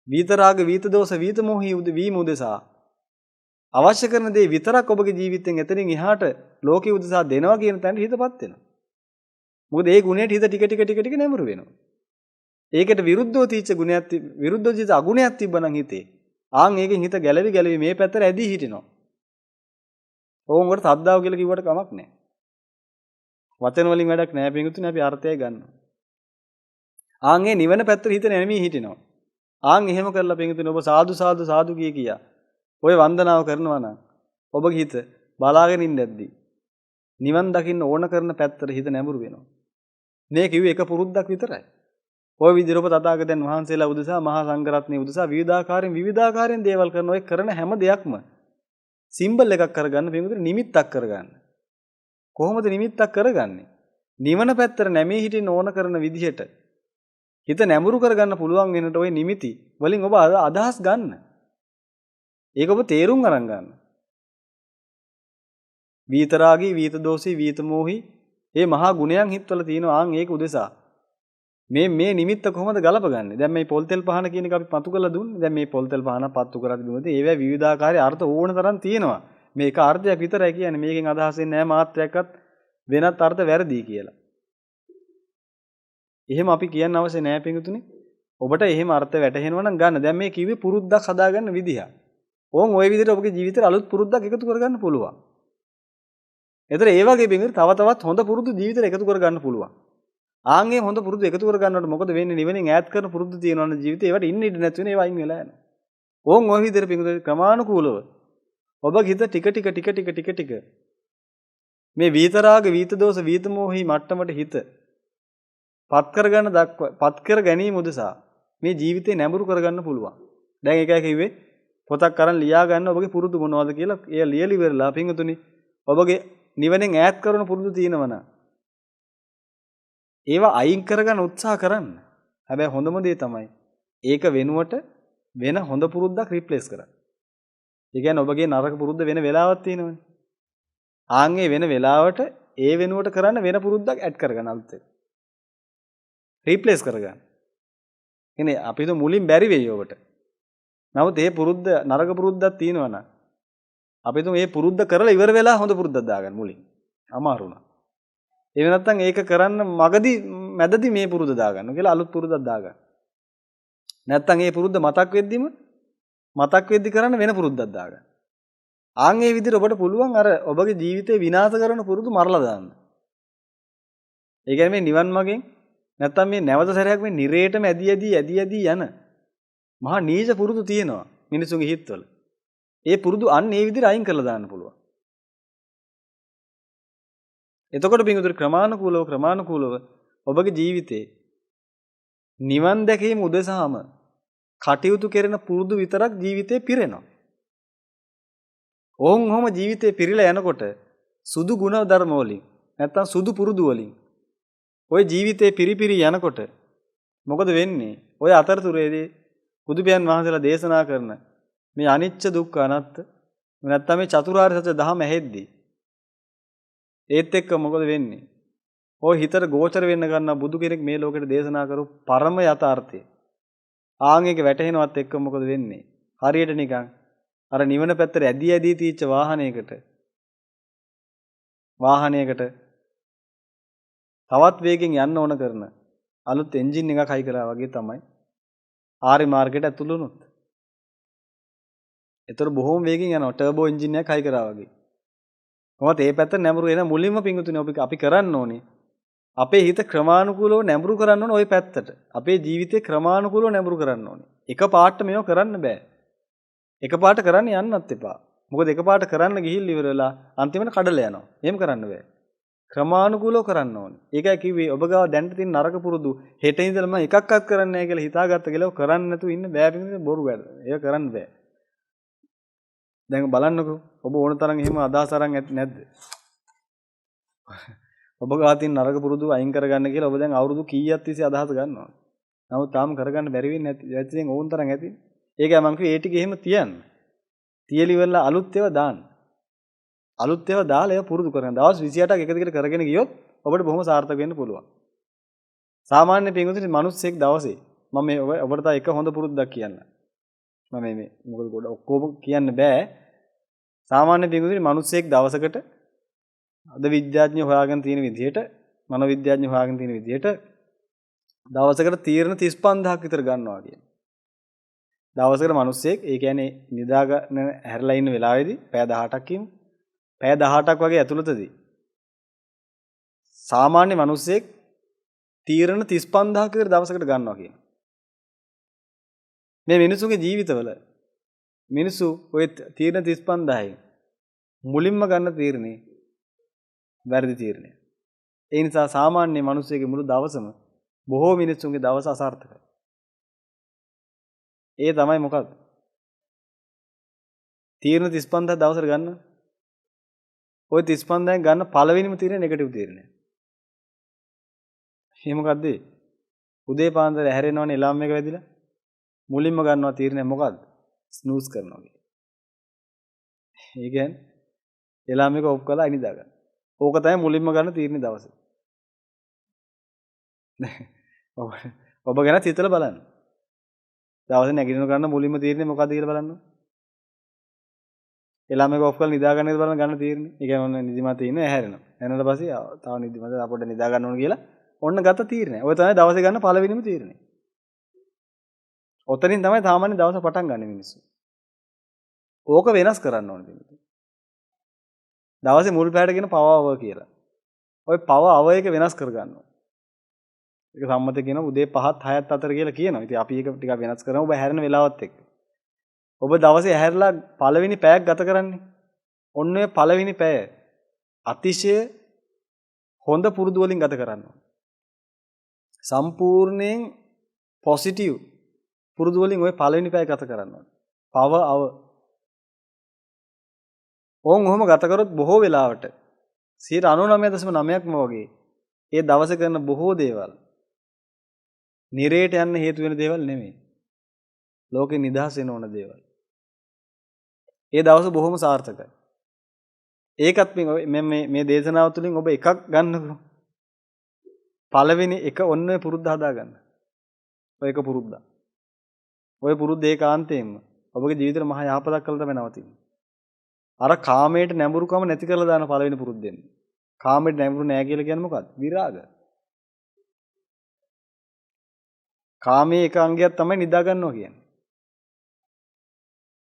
[SPEAKER 2] වීත රාග වීත දෝෂ වීත මොහි වීම උදෙසා අවශ්‍ය කරන දේ විතරක් ඔබගේ ජීවිතෙන් එතනින් එහාට ලෝකෙ උදෙසා දෙනවා කියන තැනට හිතපත් වෙනවා. මොකද ඒ ගුණයට හිත ටික ටික නැඹුරු වෙනවා. ඒකට විරුද්ධව තීච්ච ගුණයක් විරුද්ධව තීච්ච අගුණයක් තිබ්බනම් හිතේ ආන් ඒකෙන් හිත ගැලවි මේ පැත්තට ඇදී හිටිනවා. ඕන් වලට සද්දාව කියලා කිව්වට කමක් නැහැ. වචන වලින් වැඩක් නැහැ පිටුතුනේ අපි අර්ථයයි ගන්නවා. ආන් ඒ නිවන පැත්තට හිත නැමී හිටිනවා. ආන් එහෙම කරලා පිටුතුනේ ඔබ සාදු සාදු සාදු කියා ඔය වන්දනාව කරනවා නම් ඔබගේ හිත බලාගෙන ඉඳද්දී නිවන් දකින්න ඕන කරන පැත්තට හිත නැඹුරු වෙනවා. මේ කිව්වේ එක පුරුද්දක් විතරයි. ඔය විදිහට ඔබ තථාගතයන් වහන්සේලා උදෙසා මහා සංඝරත්නය උදෙසා විවිධාකාරයෙන් දේවල් කරන ඔය කරන හැම දෙයක්ම සිම්බල් එකක් කරගන්න පිටුතුනේ නිමිත්තක් කරගන්න. කොහොමද නිමිත්තක් කරගන්නේ? නිවන පැත්තට නැමී හිටින්න ඕන කරන විදිහට හිත නැඹුරු කරගන්න පුළුවන් වෙනට ওই නිමිති වලින් ඔබ අදහස් ගන්න. ඒක ඔබ තේරුම් අරන් ගන්න. වීතරාගී, වීත දෝෂී, වීත මෝහි මේ මහා ගුණයන් හිතවල තියෙනවා. ආන් ඒක උදෙසා මේ නිමිත්ත කොහොමද ගලපගන්නේ? දැන් මේ පොල් තෙල් පහන කියන එක අපි පතු කරලා දුන්නේ. දැන් මේ පොල් තෙල් පහන පත්තු කරද්දී මොකද? ඒවැ විවිධාකාරයේ අර්ථ ඕන තරම් තියෙනවා. මේක අර්ථයක් විතරයි කියන්නේ. මේකෙන් අදහස් වෙන්නේ නැහැ මාත්‍රයක්වත් වෙනත් අර්ථ වැරදි කියලා. එහෙම අපි කියන්න අවශ්‍ය නැහැ පිටුතුනේ. ඔබට එහෙම අර්ථ වැටහෙනවා නම් ගන්න. දැන් මේ කිව්වේ පුරුද්දක් හදාගන්න විදිහ. ඕන් ওই විදිහට ඔබගේ ජීවිතේට අලුත් පුරුද්දක් එකතු කරගන්න පුළුවන්. ඒතර ඒ වගේ බින්දුර තව තවත් හොඳ පුරුදු ජීවිතේට එකතු කරගන්න පුළුවන්. ආන්ගේ හොඳ පුරුදු එකතු කරගන්නකොට මොකද වෙන්නේ? නිවෙනින් ඈත් කරන පුරුදු තියෙනවනේ ජීවිතේ. ඒවට ඉන්න ඉඩ නැති වෙන ඒවා අයින් වෙලා යනවා. ඕන් ওই විදිහට බින්දුර ක්‍රමානුකූලව ඔබගේ හිත ටික මේ වීතරාග, වීත දෝෂ, වීත මොහි මට්ටමට හිත පත් කර ගැනීම උදෙසා මේ ජීවිතේ නැඹුරු කරගන්න පුළුවන්. දැන් ඒකයි කිව්වේ පොතක් අරන් ලියා ගන්න ඔබගේ පුරුදු මොනවද කියලා. එය ලියලි ඉවරලා පින්තුනි ඔබගේ නිවනෙන් ඈත් කරන පුරුදු තියෙනවනම් ඒවා අයින් කරගන්න උත්සාහ කරන්න. හැබැයි හොඳම දේ තමයි ඒක වෙනුවට වෙන හොඳ පුරුද්දක් රිප්ලේස් කරන්න. ඒ කියන්නේ ඔබගේ නරක පුරුද්ද වෙන වෙලාවක් තියෙනවනේ. ආන්ගේ වෙන වෙලාවට ඒ වෙනුවට කරන්න වෙන පුරුද්දක් ඇඩ් කරගන්න අලුතෙන්. රීප්ලේස් කරගන්න. කියන්නේ අපි તો මුලින් බැරි වෙයි ඔබට. නමුත් මේ පුරුද්ද නරක පුරුද්දක් තියෙනවා නම් අපි તો මේ පුරුද්ද කරලා ඉවර වෙලා හොඳ පුරුද්දක් දාගන්න මුලින්. අමාරු නා. එහෙම නැත්නම් ඒක කරන්න මැදදී මේ පුරුද්ද දාගන්න කියලා අලුත් පුරුද්දක් දාගන්න. නැත්නම් මේ පුරුද්ද මතක් වෙද්දි කරන්න වෙන පුරුද්දක් දාගන්න. ආන් මේ විදිහට ඔබට පුළුවන් අර ඔබගේ ජීවිතේ විනාශ කරන පුරුදු මරලා දාන්න. ඒ කියන්නේ මේ නිවන් මාගෙන් නැත්නම් මේ නැවත සැරයක් මේ නිරේටම ඇදී යන මහා නීච පුරුදු තියෙනවා මිනිසුන්ගේ හිතවල. ඒ පුරුදු අන්න ඒ විදිහට අයින් කරලා දාන්න පුළුවන්. එතකොට බින්දුර ක්‍රමානුකූලව ඔබගේ ජීවිතේ නිවන් දැකීම උදෙසාම කටයුතු කරන පුරුදු විතරක් ජීවිතේ පිරෙනවා. ඔහොම ජීවිතේ පිරීලා යනකොට සුදු ගුණ ධර්ම වලින් නැත්තම් සුදු පුරුදු වලින් ඔය ජීවිතේ පිරිපිරි යනකොට මොකද වෙන්නේ? ඔය අතරතුරේදී බුදු පියාණන් වහන්සේලා දේශනා කරන මේ අනිච්ච දුක්ඛ අනාත්ත නැත්තම් මේ චතුරාර්ය සත්‍ය දහම ඇහෙද්දී ඒත් එක්ක මොකද වෙන්නේ? ඔය හිතට ගෝචර වෙන්න ගන්න බුදු කෙනෙක් මේ ලෝකෙට දේශනා කරපු පරම යථාර්ථය. ආන් එක වැටහෙනවත් එක්ක මොකද වෙන්නේ? හරියට නිකන් අර නිවන පැත්තට ඇදී තීච්ච වාහනයකට තවත් වේගෙන් යන්න ඕන කරන අලුත් එන්ජින් එකක් හයි කරා වගේ තමයි ආරි මාර්ගෙට ඇතුළු වුණොත්. ඒතර බොහොම වේගෙන් යනවා ටර්බෝ එන්ජින් එකක් හයි කරා වගේ. කොහොමද මේ පැත්ත නැඹුරු වෙන මුලින්ම පිංගුතුනේ අපි කරන්න ඕනේ. අපේ හිත ක්‍රමානුකූලව නැඹුරු කරන්න ඕනේ ওই පැත්තට. අපේ ජීවිතේ ක්‍රමානුකූලව නැඹුරු කරන්න ඕනේ. එකපාරට මේව කරන්න බෑ. එකපාරට කරන්න යන්නත් එපා. මොකද එකපාරට කරන්න ගිහිල්ලා ඉවර වෙලා අන්තිමට කඩලා යනවා. එහෙම කරන්න බෑ. ක්‍රමානුකූලව කරන්න ඕනේ. ඒකයි කිව්වේ ඔබ ගාව දැන් තියෙන නරක පුරුදු හෙට ඉඳලා මම එකක්වත් කරන්නේ නැහැ කියලා හිතාගත්ත කියලා කරන්නේ නැතුව ඉන්න බෑ පිටින් බොරු වැඩ. ඒක කරන්න බෑ. දැන් බලන්නකෝ ඔබ ඕන තරම් එහෙම අදහස් අරන් නැද්ද? ඔබ ගාව තියෙන නරක පුරුදු අයින් කරගන්න කියලා ඔබ දැන් අවුරුදු කීයක් තිස්සේ අදහස් ගන්නවා. නමුත් තාම කරගන්න බැරි වෙන්නේ නැති. ඇත්තෙන් ඕන තරම් ඇති. ඒකයි මම කිව්වේ ඒ ටික එහෙම තියන්න. තියලිවල අලුත් ඒවා දාන්න. අලුත් ඒවා දාලා ඒවා පුරුදු කරගන්න. දවස් 28ක් එක දිගට කරගෙන ගියොත් ඔබට බොහොම සාර්ථක වෙන්න පුළුවන්. සාමාන්‍ය පින්වතුනි මිනිස්සෙක් දවසේ මම මේ ඔබට තා එක හොඳ පුරුද්දක් කියන්න. මම මේ මොකද ගොඩ ඔක්කොම කියන්න බෑ. සාමාන්‍ය පින්වතුනි මිනිස්සෙක් දවසකට අද විද්‍යාඥයෝ හොයාගෙන තියෙන විදිහට මනෝවිද්‍යාඥයෝ හොයාගෙන තියෙන විදිහට දවසකට තීරණ 35000ක් විතර ගන්නවා කියන්නේ. දවසකට මිනිස්සෙක් ඒ කියන්නේ නිදාගෙන හැරලා ඉන්න වෙලාවේදී පැය 18ක් කියමු. පැය 18ක් වගේ ඇතුළතදී සාමාන්‍ය මිනිස්සෙක් තීරණ 35000ක් විතර දවසකට ගන්නවා කියනවා. මේ මිනිසුගේ ජීවිතවල මිනිසු ඔය තීරණ 35000යි මුලින්ම ගන්න තීරණේ වැරදි තීරණය. ඒ නිසා සාමාන්‍ය මිනිස්සෙගේ මුළු දවසම බොහෝ මිනිස්සුන්ගේ දවස අසාර්ථකයි. ඒ තමයි මොකක්ද? තීරණ 35000 දවසට ගන්න. ওই 35000න් ගන්න පළවෙනිම තීරණය නෙගටිව් තීරණය. ඒ මොකද්ද? උදේ පාන්දර ඇහැරෙනවනේ එලාම් එක වැදිලා. මුලින්ම ගන්නවා තීරණය මොකද්ද? ස්නූස් කරනවා කියන්නේ. ඒ කියන්නේ එලාම් එක ඔෆ් කරලා අනිදා ගන්න. ඕක තමයි මුලින්ම ගන්න තීරණේ දවසේ. ඔබ ගැන හිතලා බලන්න. දවසේ නැගිටින ගන්න මුලින්ම තීරණේ මොකද්ද කියලා බලන්න. එලාම් එක ඔෆ් කරලා නිදා ගන්න එක බලන්න ගන්න තීරණේ. ඒ කියන්නේ ඔන්න නිදිමත ඉන්න ඇහැරෙනවා. එනකොට පස්සේ තව නිදිමත අපොඩ නිදා ගන්න ඕන කියලා ඔන්න ගත්ත තීරණය. ඔය තමයි දවසේ ගන්න පළවෙනිම තීරණය. ඔතනින් තමයි සාමාන්‍ය දවස පටන් ගන්න මිනිස්සු. ඕක වෙනස් කරන්න ඕනේ. දවසේ මුල් පැයට කියන පව අව කියලා. ওই පව අව එක වෙනස් කර ගන්නවා. ඒක සම්මත කියන උදේ 5ත් 6ත් අතර කියලා කියනවා. ඉතින් අපි ඒක ටිකක් වෙනස් කරමු ඔබ හැරෙන වෙලාවත් එක්ක. ඔබ දවසේ හැරලා පළවෙනි පැයක් ගත කරන්නේ. ඔන්න ඔය පළවෙනි පැය අතිශය හොඳ පුරුදු වලින් ගත කරන්න ඕනේ. සම්පූර්ණයෙන් පොසිටිව් පුරුදු වලින් ওই පළවෙනි පැය ගත කරන්න ඕනේ. පව අව ඔහොම ගත කරොත් බොහෝ වෙලාවට 99.9%ක්ම වගේ ඒ දවසේ කරන බොහෝ දේවල් නිරේට යන්න හේතු වෙන දේවල් නෙමෙයි. ලෝකේ නිදහස් වෙන ඕන දේවල්. ඒ දවස බොහොම සාර්ථකයි. ඒකත් මේ දේශනාව තුළින් ඔබ එකක් ගන්නකෝ. පළවෙනි එක ඔන්න ඔය පුරුද්ද හදාගන්න. ඔය එක පුරුද්ද. ඔය පුරුද්ද ඒකාන්තයෙන්ම ඔබගේ ජීවිතේට මහා යහපතක් කරලා තමයි නවතින්නේ. අර කාමයට නැඹුරුකම නැති කරලා දාන පළවෙනි පුරුද්දෙන්. කාමයට නැඹුරු නෑ කියලා කියන්නේ මොකක්ද? විරාග. කාමයේ එක අංගයක් තමයි නිදා ගන්නවා කියන්නේ.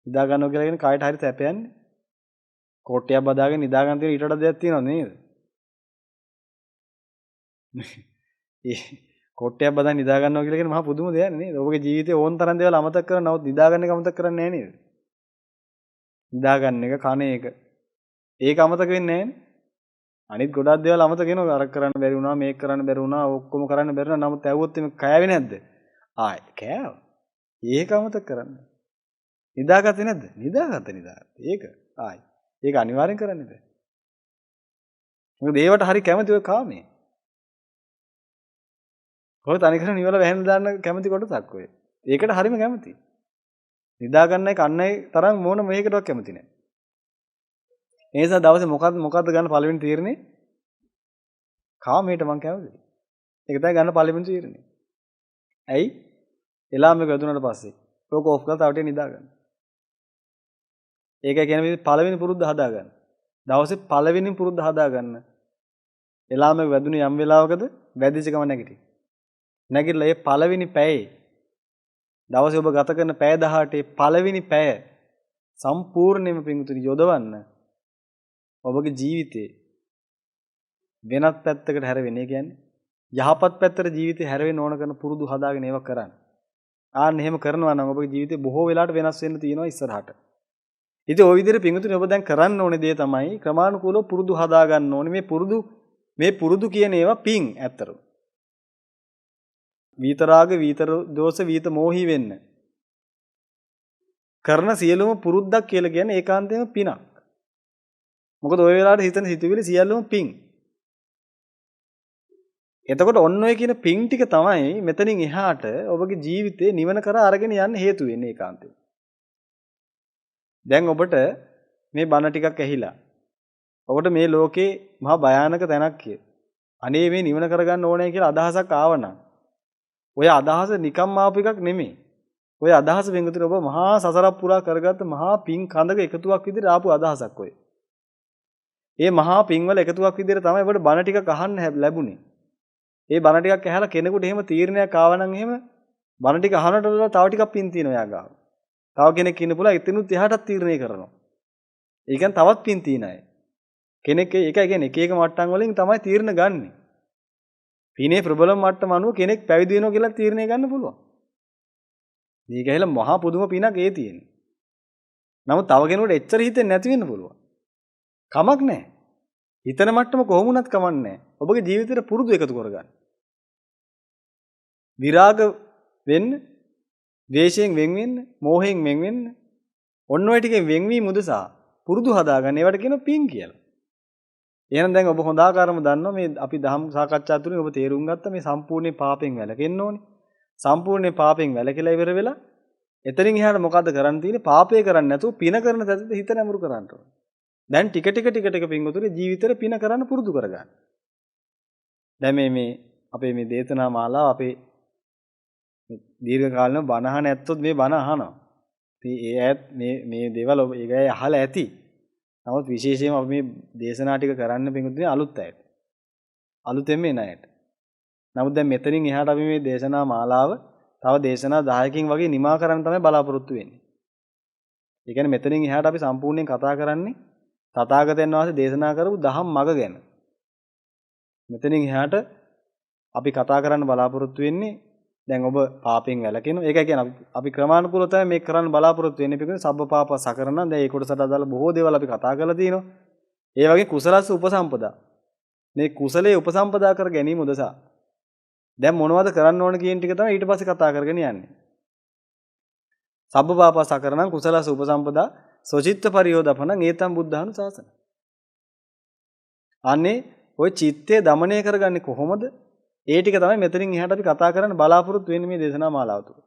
[SPEAKER 2] නිදා ගන්නවා කියලා කියන්නේ කායට හරි තැපයන්නේ. කොට්ටයක් බදාගෙන නිදා ගන්න තියෙන ඊට වඩා දෙයක් තියෙනවද නේද? ඒ කොට්ටයක් බදාගෙන නිදා ගන්නවා කියලා කියන්නේ මහා පුදුම දෙයක් නේද? ඔබගේ ජීවිතේ ඕන තරම් දේවල් අමතක කරන නමුත් නිදා ගන්න එක අමතක කරන්නේ නැහැ නේද? නිදා ගන්න එක, කන එක. ඒක අමතක වෙන්නේ නැහැ නේ. අනිත් ගොඩක් දේවල් අමතක වෙනවා. අර කරන්න බැරි වුණා, මේක කරන්න බැරි වුණා, ඔක්කොම කරන්න බැරි වුණා. නමුත් ඇහුවොත් එimhe කෑවේ නැද්ද? ආයි කෑවා. ඒක අමතක කරන්න. නිදාගත්තේ නැද්ද? නිදාගත්තා. ඒක ආයි. ඒක අනිවාර්යෙන් කරන්න බෑ. මොකද ඒවට හරි කැමති ඔය කාමයේ. කොහොමද තනිකර නිවල වැහෙන්න දාන්න කැමති කොටසක් ඔය. ඒකට හරිම කැමති. නිදා ගන්නයි කන්නයි තරම් මොන මේකටවත් කැමති නැහැ. ඒ නිසා දවසේ මොකද්ද ගන්න පළවෙනි තීරණේ? කාමයට මං කැමතියි. ඒක තමයි ගන්න පළවෙනි තීරණේ. ඇයි? එලාම් එක වැදුනට පස්සේ ඕක ඔෆ් කරලා තව ටික නිදා ගන්න. ඒකයි කියන්නේ පළවෙනි පුරුද්ද හදා ගන්න. දවසේ පළවෙනි පුරුද්ද හදා ගන්න. එලාම් එක වැදුනේ යම් වෙලාවකද වැදිච්ච ගම නැගිටින්න. නැගිටලා ඒ පළවෙනි පැයේ දවසේ ඔබ ගත කරන පැය 18 පළවෙනි පැය සම්පූර්ණයෙන්ම පිංගුතුනි යොදවන්න ඔබගේ ජීවිතේ වෙනත් පැත්තකට හැරෙන්නේ. ඒ කියන්නේ යහපත් පැත්තට ජීවිතේ හැරෙන්න ඕන කරන පුරුදු හදාගෙන ඒවා කරන්න. ආන්න එහෙම කරනවා නම් ඔබගේ ජීවිතේ බොහෝ වෙලාවට වෙනස් වෙන්න තියෙනවා ඉස්සරහට. ඉතින් ওই විදිහට පිංගුතුනි ඔබ දැන් කරන්න ඕනේ දේ තමයි ක්‍රමානුකූලව පුරුදු හදා ගන්න ඕනේ. මේ පුරුදු කියන ඒවා පිං ඇත්තට. විතරාග විතර දෝෂ විත මොහි වෙන්න. කරන සියලුම පුරුද්දක් කියලා කියන්නේ ඒකාන්තයෙන්ම පිනක්. මොකද ওই වෙලාවට හිතන හිතවිලි සියල්ලම පිං. එතකොට ඔන්න ඔය කියන පිං ටික තමයි මෙතනින් එහාට ඔබගේ ජීවිතේ නිවන කරා අරගෙන යන්න හේතු වෙන්නේ ඒකාන්තයෙන්. දැන් ඔබට මේ බණ ටිකක් ඇහිලා ඔබට මේ ලෝකේ මහා භයානක තැනක් කිය. අනේ මේ නිවන කරගන්න ඕනේ කියලා අදහසක් ආවනම් ඔය අදහස නිකම් ආපු එකක් නෙමෙයි. ඔය අදහස වෙන්ගතුන ඔබ මහා සසරක් පුරා කරගත්ත මහා පිං කඳක එකතුවක් විදිහට ආපු අදහසක් ඔය. ඒ මහා පිං වල එකතුවක් විදිහට තමයි ඔබට බණ ටිකක් අහන්න ලැබුණේ. ඒ බණ ටිකක් ඇහලා කෙනෙකුට එහෙම තීරණයක් ආවනම් එහෙම බණ ටික අහනට වඩා තව ටිකක් පිං තියෙනවා යා ගාව. තව කෙනෙක් ඉන්න පුළුවන් එතනුත් එහාටත් තීරණය කරනවා. ඒ කියන්නේ තවත් පිං තියන අය. කෙනෙක් ඒකයි කියන්නේ එක එක මට්ටම් වලින් තමයි තීරණ ගන්නෙ. පිනේ ප්‍රබලම මට්ටම අනුව කෙනෙක් පැවිදි වෙනවා කියලා තීරණය ගන්න පුළුවන්. මේක ඇහිලා මහා පුදුම පිනක් ඒ තියෙන්නේ. නමුත් තව කෙනෙකුට එච්චර හිතෙන්නේ නැති වෙන්න පුළුවන්. කමක් නැහැ. හිතන මට්ටම කොහොම වුණත් කමක් නැහැ. ඔබගේ ජීවිතේට පුරුදු එකතු කරගන්න. විරාග වෙන්න, ද්වේෂයෙන් වෙන් වෙන්න, මෝහයෙන් වෙන් වෙන්න. ඔන්න ඔය ටිකෙන් වෙන්වීම උදෙසා පුරුදු හදාගන්න. ඒවට කියනවා පින් කියලා. එහෙනම් දැන් ඔබ හොඳ ආකාරම දන්නවා මේ අපි ධම්ම සාකච්ඡා තුලින් ඔබ තේරුම් ගත්ත මේ සම්පූර්ණ පාපෙන් වැළකෙන්න ඕනේ. සම්පූර්ණ පාපෙන් වැළකීලා ඉවර වෙලා එතනින් එහාට මොකද්ද කරන්න තියෙන්නේ? පාපය කරන්නේ නැතුව පින කරන තැනට හිත නැඹුරු කරන්න ඕනේ. දැන් ටික ටික පින්වතුනි ජීවිතේ පින කරන්න පුරුදු කරගන්න. දැන් මේ අපේ මේ දේශනා මාලාව අපේ දීර්ඝ කාලෙම බණ අහන ඇත්තොත් මේ බණ අහනවා. ඉතින් ඒ ඇත් මේ දේවල් ඔබ ඒක අහලා ඇති. නමුත් විශේෂයෙන්ම අපි මේ දේශනා ටික කරන්න පින්වතුනි අලුත් අයට. අලුතෙන්ම එන අයට. නමුත් දැන් මෙතනින් එහාට අපි මේ දේශනා මාලාව තව දේශනා 10කින් වගේ නිමා කරන්න තමයි බලාපොරොත්තු වෙන්නේ. ඒ කියන්නේ මෙතනින් එහාට අපි සම්පූර්ණයෙන් කතා කරන්නේ තථාගතයන් වහන්සේ දේශනා කරපු දහම් මඟ ගැන. මෙතනින් එහාට අපි කතා කරන්න බලාපොරොත්තු වෙන්නේ දැන් ඔබ පාපෙන් වැළකෙනවා. ඒකයි කියන්නේ අපි ක්‍රමානුකූලව තමයි මේක කරන්න බලාපොරොත්තු වෙන්නේ. පිටින් සබ්බපාප සකරණ දැන් ඒ කොටසට අදාළ බොහෝ දේවල් අපි කතා කරලා තියෙනවා. ඒ වගේ කුසලස්ස උපසම්පදා. මේ කුසලයේ උපසම්පදා කර ගැනීම උදෙසා දැන් මොනවද කරන්න ඕන කියන ටික තමයි ඊට පස්සේ කතා කරගෙන යන්නේ. සබ්බපාප සකරණ කුසලස්ස උපසම්පදා සොචිත්ත පරියෝදපණං ඒතම් බුද්ධානුශාසන. අනේ ඔය චිත්තය দমনය කරගන්නේ කොහොමද? ඒ ටික තමයි මෙතනින් එහාට අපි කතා කරන්න බලාපොරොත්තු වෙන්නේ මේ දේශනා මාලාව තුළ.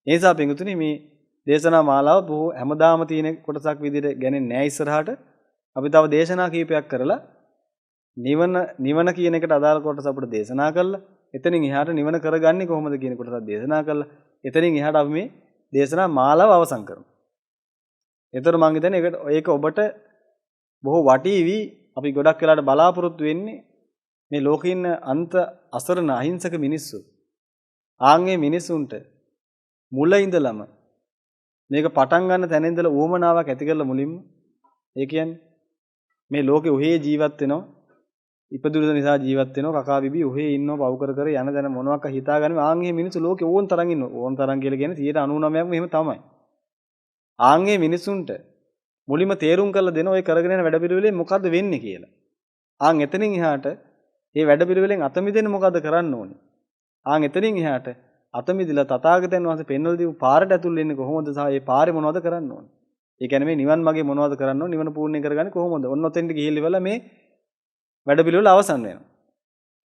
[SPEAKER 2] ඒ නිසා පින්තුනි මේ දේශනා මාලාව බොහෝ හැමදාම තියෙන කොටසක් විදිහට ගන්නේ නැහැ ඉස්සරහට. අපි තව දේශනා කීපයක් කරලා නිවන කියන එකට අදාළ කොටස අපිට දේශනා කළා. එතනින් එහාට නිවන කරගන්නේ කොහොමද කියන කොටස දේශනා කළා. එතනින් එහාට අපි මේ දේශනා මාලාව අවසන් කරමු. ඒතර මම හිතන්නේ ඒක ඔබට බොහෝ වටීවි. අපි ගොඩක් වෙලාට බලාපොරොත්තු වෙන්නේ මේ ලෝකේ ඉන්න අන්ත අසරණ අහිංසක මිනිස්සු. ආන්ගේ මිනිසුන්ට මුල ඉඳලම මේක පටන් ගන්න තැන ඉඳලා උවමනාවක් ඇති කරලා මුලින්ම ඒ කියන්නේ මේ ලෝකේ ඔහේ ජීවත් වෙනවා ඉපදුන නිසා ජීවත් වෙනවා කකා බිබී ඔහේ ඉන්නවා පව් කර කර යන දැන මොනවාක් හිතාගන්නේ ආන්ගේ මිනිස්සු ලෝකේ ඕන් තරම් ඉන්නවා ඕන් තරම් කියලා කියන්නේ 99%ක්ම එහෙම තමයි. ආන්ගේ මිනිසුන්ට මුලින්ම තේරුම් කරලා දෙන ඔය කරගෙන යන වැඩපිළිවෙලෙන් මොකද්ද වෙන්නේ කියලා. ආන් එතනින් එහාට මේ වැඩපිළිවෙලෙන් අත මිදෙන්න මොකද්ද කරන්න ඕනේ? ආන් එතනින් එහාට අත මිදලා තථාගතයන් වහන්සේ පෙන්වලා දීපු පාරට ඇතුල් වෙන්නේ කොහොමද සහ ඒ පාරේ මොනවද කරන්න ඕනේ? ඒ කියන්නේ මේ නිවන් මාගේ මොනවද කරන්න ඕනේ? නිවන පූර්ණ කරගන්නේ කොහොමද? ඔන්න ඔතෙන්ට ගිහිල්ලා මේ වැඩපිළිවෙල අවසන් වෙනවා.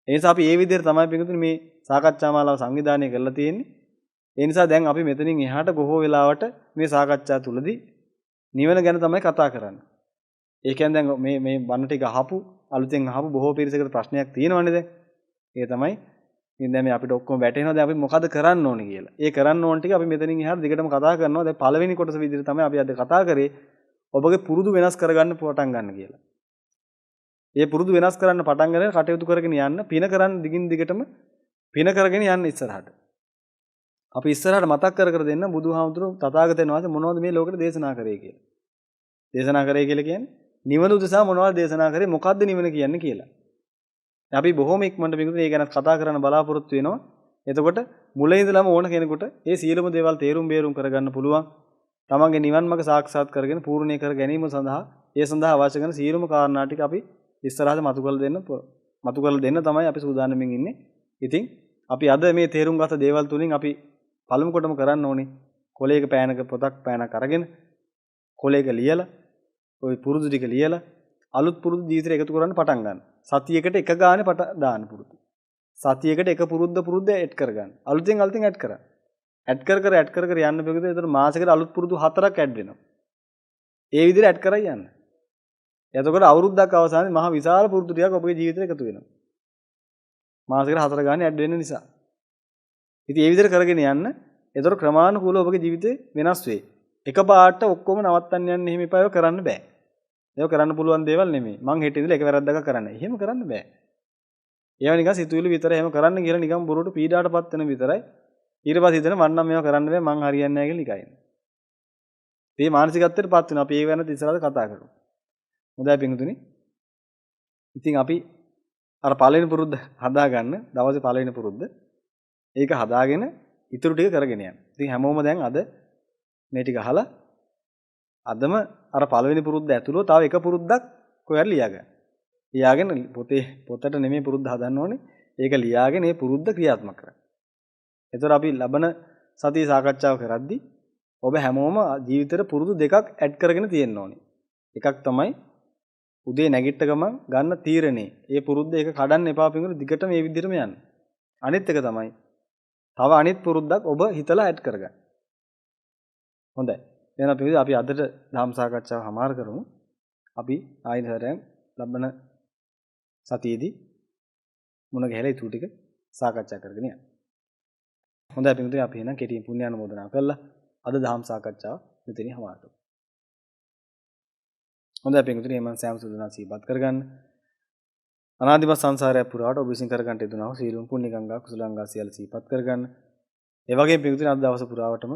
[SPEAKER 2] ඒ නිසා අපි මේ විදිහට තමයි පිටුතුනේ මේ සාකච්ඡා මාලාව සංවිධානය කරලා තියෙන්නේ. ඒ නිසා දැන් අපි මෙතනින් එහාට බොහෝ වෙලාවට මේ සාකච්ඡා තුලදී නිවන ගැන තමයි කතා කරන්නේ. ඒ කියන්නේ දැන් මේ බණ ටික අහපු අලුතෙන් අහපු බොහෝ පිරිසකට ප්‍රශ්නයක් තියෙනවනේ දැන්. ඒ තමයි ඉතින් දැන් මේ අපිට ඔක්කොම වැටෙනවා දැන් අපි මොකද කරන්න ඕනේ කියලා. ඒ කරන්න ඕන ටික අපි මෙතනින් එහාට දිගටම කතා කරනවා. දැන් පළවෙනි කොටස විදිහට තමයි අපි අද කතා කරේ ඔබගේ පුරුදු වෙනස් කරගන්න පටන් ගන්න කියලා. ඒ පුරුදු වෙනස් කරන්න පටන් ගන්න කටයුතු කරගෙන යන්න පින කරන්න දිගින් දිගටම පින කරගෙන යන්න ඉස්සරහට. අපි ඉස්සරහට මතක් කර දෙන්න බුදුහාමුදුරුවෝ තථාගතයන් වහන්සේ මොනවද මේ ලෝකෙට දේශනා කරේ කියලා. දේශනා කරේ කියලා කියන්නේ නිවන උදෙසා මොනවද දේශනා කරේ මොකද්ද නිවන කියන්නේ කියලා. අපි බොහොම ඉක්මනට මේ ගැන කතා කරන්න බලාපොරොත්තු වෙනවා. එතකොට මුලින් ඉඳලම ඕන කෙනෙකුට මේ සියලුම දේවල් තේරුම් බේරුම් කරගන්න පුළුවන්. තමන්ගේ නිවන් මාර්ග සාක්ෂාත් කරගෙන පූර්ණේ කර ගැනීම සඳහා ඒ සඳහා අවශ්‍ය කරන සියලුම කාරණා ටික අපි ඉස්සරහට මතු කරලා දෙන්න තමයි අපි සූදානම්ෙන් ඉන්නේ. ඉතින් අපි අද මේ තේරුම් ගත දේවල් තුලින් අපි පළමු කොටම කරන්න ඕනේ කොලයක පෑනක පොතක් පෑනක් අරගෙන කොලයක ලියලා ওই පුරුදු ටික ලියලා අලුත් පුරුදු ජීවිතේ එකතු කරන්න පටන් ගන්න. සතියකට එක ගානේ දාන්න පුරුදු. සතියකට එක පුරුද්ද ඇඩ් කරගන්න. අලුතෙන් ඇඩ් කරා. ඇඩ් කර යන්න බෙගද ඒතර මාසෙකට අලුත් පුරුදු 4ක් ඇඩ් වෙනවා. ඒ විදිහට ඇඩ් කරයි යන්න. එතකොට අවුරුද්දක් අවසානයේ මහ විශාල පුරුදු ටිකක් ඔබගේ ජීවිතේට එකතු වෙනවා. මාසෙකට 4 ගානේ ඇඩ් වෙන නිසා. ඉතින් මේ විදිහට කරගෙන යන්න. එතකොට ක්‍රමානුකූලව ඔබගේ ජීවිතේ වෙනස් වෙයි. එකපාරට ඔක්කොම නවත්තන්න යන්න එහෙම එපා ඒවා කරන්න බෑ. ඒක කරන්න පුළුවන් දේවල් නෙමෙයි. මං හෙට ඉඳලා එක වැරද්දක් කරන්න. එහෙම කරන්න බෑ. ඒවා නිකන් සිතුවිලි විතරයි එහෙම කරන්න කියලා නිකන් බොරුවට පීඩාවටපත් වෙන විතරයි. ඊට පස්සේ හිතන මන් නම් මේවා කරන්න බෑ මං හරියන්නේ නැහැ කියලා නිකන්. මේ මානසිකත්වයටපත් වෙනවා. අපි ඒ වෙනත් ඉස්සරහට කතා කරමු. හොඳයි පින්තුනි. ඉතින් අපි අර පළවෙනි පුරුද්ද හදාගන්න දවසේ පළවෙනි පුරුද්ද. ඒක හදාගෙන ඉතුරු ටික කරගෙන යන්න. ඉතින් හැමෝම දැන් අද මේ ටික අහලා අදම අර පළවෙනි පුරුද්ද ඇතුළව තව එක පුරුද්දක් කොහරි ලියාගන්න. ලියාගෙන පොතට නෙමෙයි පුරුද්ද හදන්න ඕනේ. ඒක ලියාගෙන මේ පුරුද්ද ක්‍රියාත්මක කරන්න. එතකොට අපි ලබන සතිය සාකච්ඡාව කරද්දී ඔබ හැමෝම ජීවිතේට පුරුදු දෙකක් ඇඩ් කරගෙන තියෙන්න ඕනේ. එකක් තමයි උදේ නැගිට ගමන් ගන්න තීරණේ. ඒ පුරුද්ද ඒක කඩන්න එපා පිටුන දිගට මේ විදිහටම යන්න. අනිත් එක තමයි තව අනිත් පුරුද්දක් ඔබ හිතලා ඇඩ් කරගන්න. හොඳයි. එහෙනම් අපි අදට ධම්ම සාකච්ඡාව හමාර කරමු. අපි ආයෙත් ලබන සතියේදී මුණ ගැහිලා ඊටු ටික සාකච්ඡා කරගෙන යමු. හොඳයි පිටුනේ අපි එහෙනම් කෙටියෙන් පුණ්‍ය ආනුමෝදනා කරලා අද ධම්ම සාකච්ඡාව මෙතනින් හමාර කරමු. හොඳයි පිටුනේ මම සෑම සුදුනා සීපත් කරගන්න. අනාදිමත් සංසාරය පුරාට ඔබ විසින් කරගන්න යෙදුණා වූ සීලුම් පුණ්‍ය ගංගා කුසල ගංගා සියල්ල සීපත් කරගන්න. ඒ වගේම පිටුනේ අද දවස පුරාවටම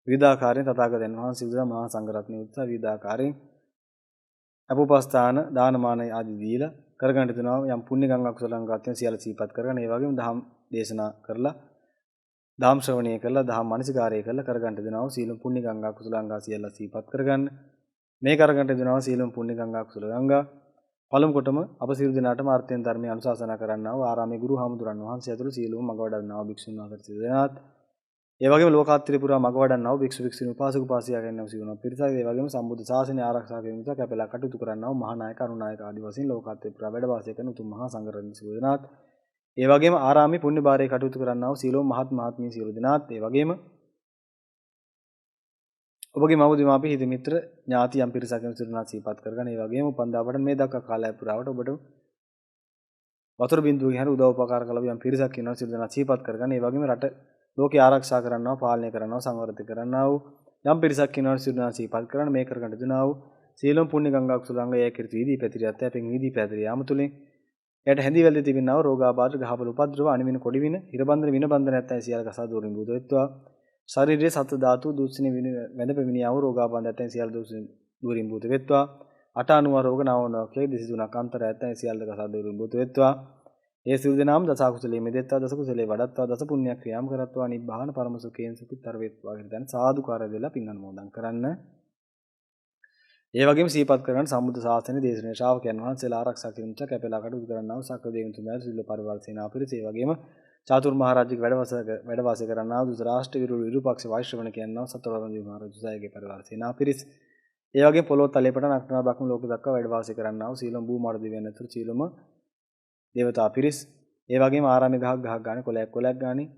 [SPEAKER 2] විවිධාකාරයෙන් තථාගතයන් වහන්සේ විදුරා මහා සංඝරත්නය උත්සව විවිධාකාරයෙන් අපෝපස්ථාන දානමාන ආදී දීලා කරගන්න දෙනවා යම් පුණ්‍ය ගංගා කුසල ගංගා අත්‍යන්ත සියල්ල සීපත් කරගන්න. ඒ වගේම දහම් දේශනා කරලා දහම් ශ්‍රවණය කරලා දහම් මනසිකාරය කරලා කරගන්න දෙනවා සීලම් පුණ්‍ය ගංගා කුසල ගංගා සියල්ල සීපත් කරගන්න. මේ කරගන්න දෙනවා සීලම් පුණ්‍ය ගංගා කුසල ගංගා පළමු කොටම අප සියලු දෙනාටම අර්ථයෙන් ධර්මයේ අනුශාසනා කරන්නා වූ ආරාමයේ ගුරු හාමුදුරන් වහන්සේ ඇතුළු සියලුම මඟ වඩන්නා වූ භික්ෂුන් වහන්සේ සියලු දෙනාත් ඒ වගේම ලෝකාත්‍රි පුරා මඟ වඩන්නා වූ භික්ෂු භික්ෂුණී උපාසක උපාසිකා කෙනෙක් සිවුණා පිරිසක් ඒ වගේම සම්බුද්ධ ශාසනය ආරක්ෂා කිරීම නිසා කැපලා කටයුතු කරන්නා වූ මහා නායක අනුනායක ආදී වශයෙන් ලෝකාත්‍රි පුරා වැඩ වාසය කරන උතුම් මහා සංඝරත්නය සියලු දෙනාත් ඒ වගේම ආරාමයේ පුණ්‍ය භාරයේ කටයුතු කරන්නා වූ සියලුම මහත් මහත්මිය සියලු දෙනාත් ඒ වගේම ඔබගේ මව් දිමාපිය හිත මිත්‍ර ඥාති යම් පිරිසක් වෙන සිරුනාත් සිහිපත් කරගන්න. ඒ වගේම උපන්දාපට මේ දක්වා කාලය පුරාවට ඔබට වතුර බින්දුවකින් හරි උදව් උපකාර කළ යම් පිරිසක් ඉන්නවා සියලු දෙනා සිහිපත් කරගන්න. ඒ වගේම රට ලෝකේ ආරක්ෂා කරනවා, පාලනය කරනවා, සංවර්ධනය කරනවා වූ යම් පිරිසක් ඉන්නවා සියලු දෙනා සිහිපත් කරන්න මේ කරගන්න දෙනා වූ සීලම් පුණ්‍ය ගංගා කුසල අංග ඒ කිරිත වීදී පැතිරියත් අපෙන් වීදී පැතිරිය යාම තුලින් එයට හැඳි වැල්ලේ තිබෙනා වූ රෝගාබාධ ගහපල උපද්‍රව අනිවින කොඩිවින හිරබන්ධන විනබන්ධන නැත්නම් සියල්ල කසා දෝරින් බුද වෙත්වා ශරීරයේ සත්ත්ව ධාතු දුස්සින වැඳ පැමිණියා වූ රෝගාබාධ නැත්නම් සියල්ල දෝරින් බුද වෙත්වා 890 රෝග 99 23 අන්තර නැත්නම් සියල්ල කසා දෝරින් බුද වෙත්වා ඒ සියලු දෙනාම දස කුසලයේ මෙදෙත්වා දස කුසලයේ වඩත්වා දස පුණ්‍ය ක්‍රියාම් කරත්වා නිබ්බාන පරම සුඛයෙන් සුඛිතර වෙත්වා කියන දැන් සාදුකාරය දෙලා පින් අනුමෝදන් කරන්න. ඒ වගේම සිහිපත් කරගන්න සම්බුද්ධ ශාසනයේ දේශනේ ශ්‍රාවකයන් වහන්සේලා ආරක්ෂා කිරීමට කැපලා කටයුතු කරන්නා වූ සක්‍ර දේවතුන්ගේ සිල්ල පරිවාර සේනාව පිරිස ඒ වගේම චාතුර් මහ රාජ්‍යක වැඩවාසය කරන්නා වූ ධෘතරාෂ්ට්‍ර විරුද්ධ විරූපක්ෂ වෛශ්‍රවණ කියනවා සතරවරන් දී මහ රජුසායගේ පරිවාර සේනාව පිරිස ඒ වගේම පොළොව තලයේ පටන් අක්‍රම බක්ම ලෝක දක්වා වැඩවාසය කරන්නා වූ සීලම් භූමාර දිව්‍යයන් අතර සීලම දේවතා පිරිස ඒ වගේම ආරාමයේ ගහක් ගානේ කොලයක් ගානේ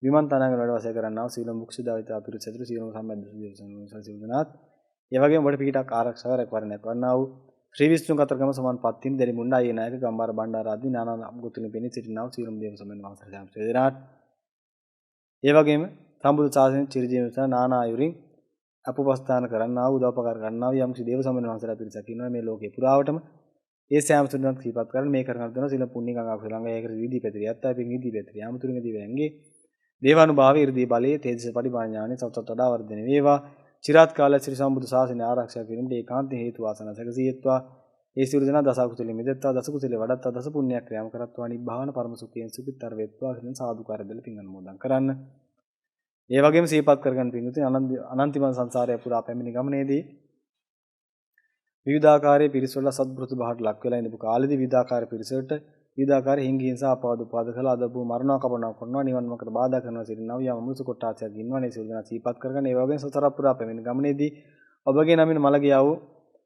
[SPEAKER 2] විමන් තනංග වැඩවාසය කරන්නා වූ සීලම් මුක්ෂිදාවිතා පිරිස අතර සීලම සම්බන්ධ සීලනාත් ඒ වගේම වඩ පිටක් ආරක්ෂාව රැකවරණයක් වන්නා වූ ශ්‍රී විෂ්ණු කතරගම සමන් පත්තින් දෙලි මුණ්ඩා ආයේ නායක ගම්බාර බණ්ඩාර ආදී නානා අමුතුලින් පෙනී සිටිනා වූ සීලම් දේව සමන් වහන්සේ සෑම දෙනාට ඒ වගේම සම්බුදු සාසනයේ චිරජීවන නානා ආයුරින් අපවස්ථාන කරන්නා වූ උදව්පකාර කරන්නා වූ යම්සි දේව සමන් වහන්සේලා පිරිසක් ඉන්නවා මේ ලෝකේ පුරාවටම ඒ සෑම තුනක් සිහිපත් කරගෙන මේ කරගෙන දෙනවා සීල පුණ්‍ය ගංගා කුසලංග ඒකට විදි පැතිරියත් අපින් විදි පැතිරිය අමුතුලින් දිවයන්ගේ දේවානුභාවී ඉර්ධී බලයේ තේජස පරිමාඥානේ සවතත් වඩා වර්ධනය වේවා චිරාත් කාලය ශ්‍රී සම්බුදු සාසනය ආරක්ෂා කිරීමට ඒකාන්ත හේතු වාසනා සැකසීයත්වා ඒ සියලු දෙනා දස කුසලෙ මිදෙත්වා දස කුසලෙ වඩත්වා දස පුණ්‍ය ක්‍රියාම් කරත්වා නිබ්බාන පරම සුඛයෙන් සුඛිතර වෙත්වා කියන සාදුකාරය දෙල පින් අනුමෝදන් කරන්න. ඒ වගේම සිහිපත් කරගන්න පින්විතින් අනන්තිම සංසාරය පුරා පැමිණි ගමනේදී විවිධාකාරයේ පිරිසවල සත්පුරුෂ බහට ලක් වෙලා ඉඳපු කාලෙදී විවිධාකාර පිරිසකට විවිධාකාර හිංගිහිංසා අපවාද උපාද කළ අදපු මරණා කපනවා කරනවා නිවන් මාර්ගකට බාධා කරනවා සිටිනවා යම් මුසු කොටාසයක් ඉන්නවනේ සියලු දෙනා සිහිපත් කරගන්න. ඒ වගේම සතර පුරා පැමිණි ගමනේදී ඔබගේ නමින් මළ ගියා වූ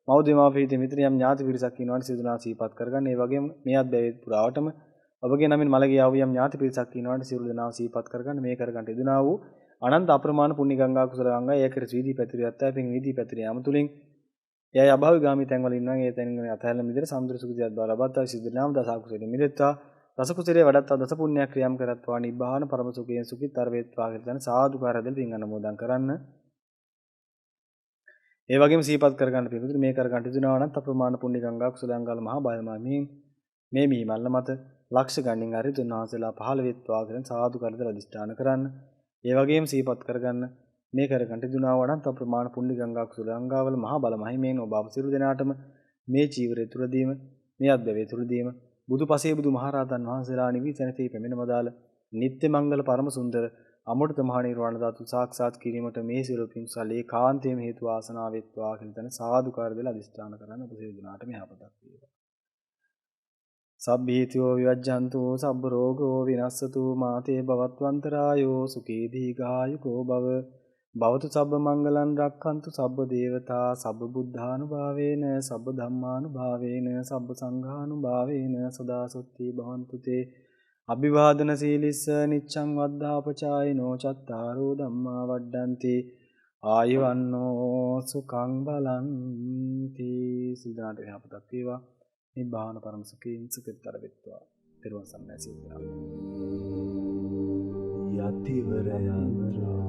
[SPEAKER 2] මෞදේමාපීති මිත්‍ර යම් ඥාති පිරිසක් ඉන්නවනේ සියලු දෙනා සිහිපත් කරගන්න. ඒ වගේම මේ අත්බැවි පුරාවටම ඔබගේ නමින් මළ ගියා වූ යම් ඥාති පිරිසක් ඉන්නවනේ සියලු දෙනා සිහිපත් කරගන්න. මේ කරගන්න යෙදුනා වූ අනන්ත අප්‍රමාණ පුණ්‍ය ගංගා කුසල ගංගා ඒකේ වීදී පැතිරියත් අපෙන් වීදී පැතිරිය යම තුලින් එයයි අභාවී ගාමී තැන්වල ඉන්නවා. ඒ තැන්වල අතහැරලා මිදෙර සම්දුර සුඛිතයත් බව ලබත්තා සිද්ධ නාම දස කුසලෙ මිදෙත්වා දස කුසලයේ වඩත්තා දස පුණ්‍ය ක්‍රියාම් කරත්වා නිබ්බාන පරම සුඛයෙන් සුඛිතර වේත්වා කියලා දැන සාදුකාරය දෙල පින් අනුමෝදන් කරන්න. ඒ වගේම සිහිපත් කරගන්න පිළිතුරු මේ කරගන්න දිනවා නම් අප්‍රමාණ පුණ්‍ය ගංගා කුසලංගාල මහා බයමාමී මේ මීමල්ල මත ලක්ෂ ගණනින් හරි තුන්වහන්සේලා පහළ වෙත්වා කියලා සාදුකාරය දෙල අදිෂ්ඨාන කරන්න. ඒ වගේම සිහිපත් කරගන්න මේ කරගන්න දිනවා වඩත් අප්‍රමාණ පුණ්‍ය ගංගා කුසලංගාවල මහා බල මහිමෙන් ඔබ අප සියලු දෙනාටම මේ ජීවිතය තුළදීම මේ අත්දැකීම තුළදීම බුදුපසේ බුදු මහරහතන් වහන්සේලා නිවි සැනසී පැමිණ මදාල නිත්‍ය මංගල පරම සුන්දර අමෘත මහ නිර්වාණ ධාතු සාක්ෂාත් කිරීමට මේ සියලු පින්සල් ඒකාන්තයෙන් හේතු වාසනා වෙත්වා කියලා තන සාදුකාර දෙල අදිස්ථාන කරන්න ඔබ සියලු දෙනාටම යහපතක් වේවා. සබ්බීතියෝ විවජ්ජන්තු සබ්බ රෝගෝ විනස්සතු මාතේ භවත්වන්තරායෝ සුඛී දීඝායුකෝ භව භවතු සබ්බ මංගලං රක්ඛන්තු සබ්බ දේවතා සබ්බ බුද්ධානුභාවේන සබ්බ ධම්මානුභාවේන සබ්බ සංඝානුභාවේන සදා සොත්ති භවන්තු තේ අභිවාදන සීලිස්ස නිච්ඡං වද්ධාපචායිනෝ චත්තාරෝ ධම්මා වඩ්ඩಂತಿ ආයුවන්නෝ සුඛං බලන්ති සිතාට යහපතක් වේවා නිබ්බාන පරම සුඛයෙන් සුඛතර වෙත්වා තෙරුවන් සරණයි සිතා
[SPEAKER 1] යතිවරයන්රා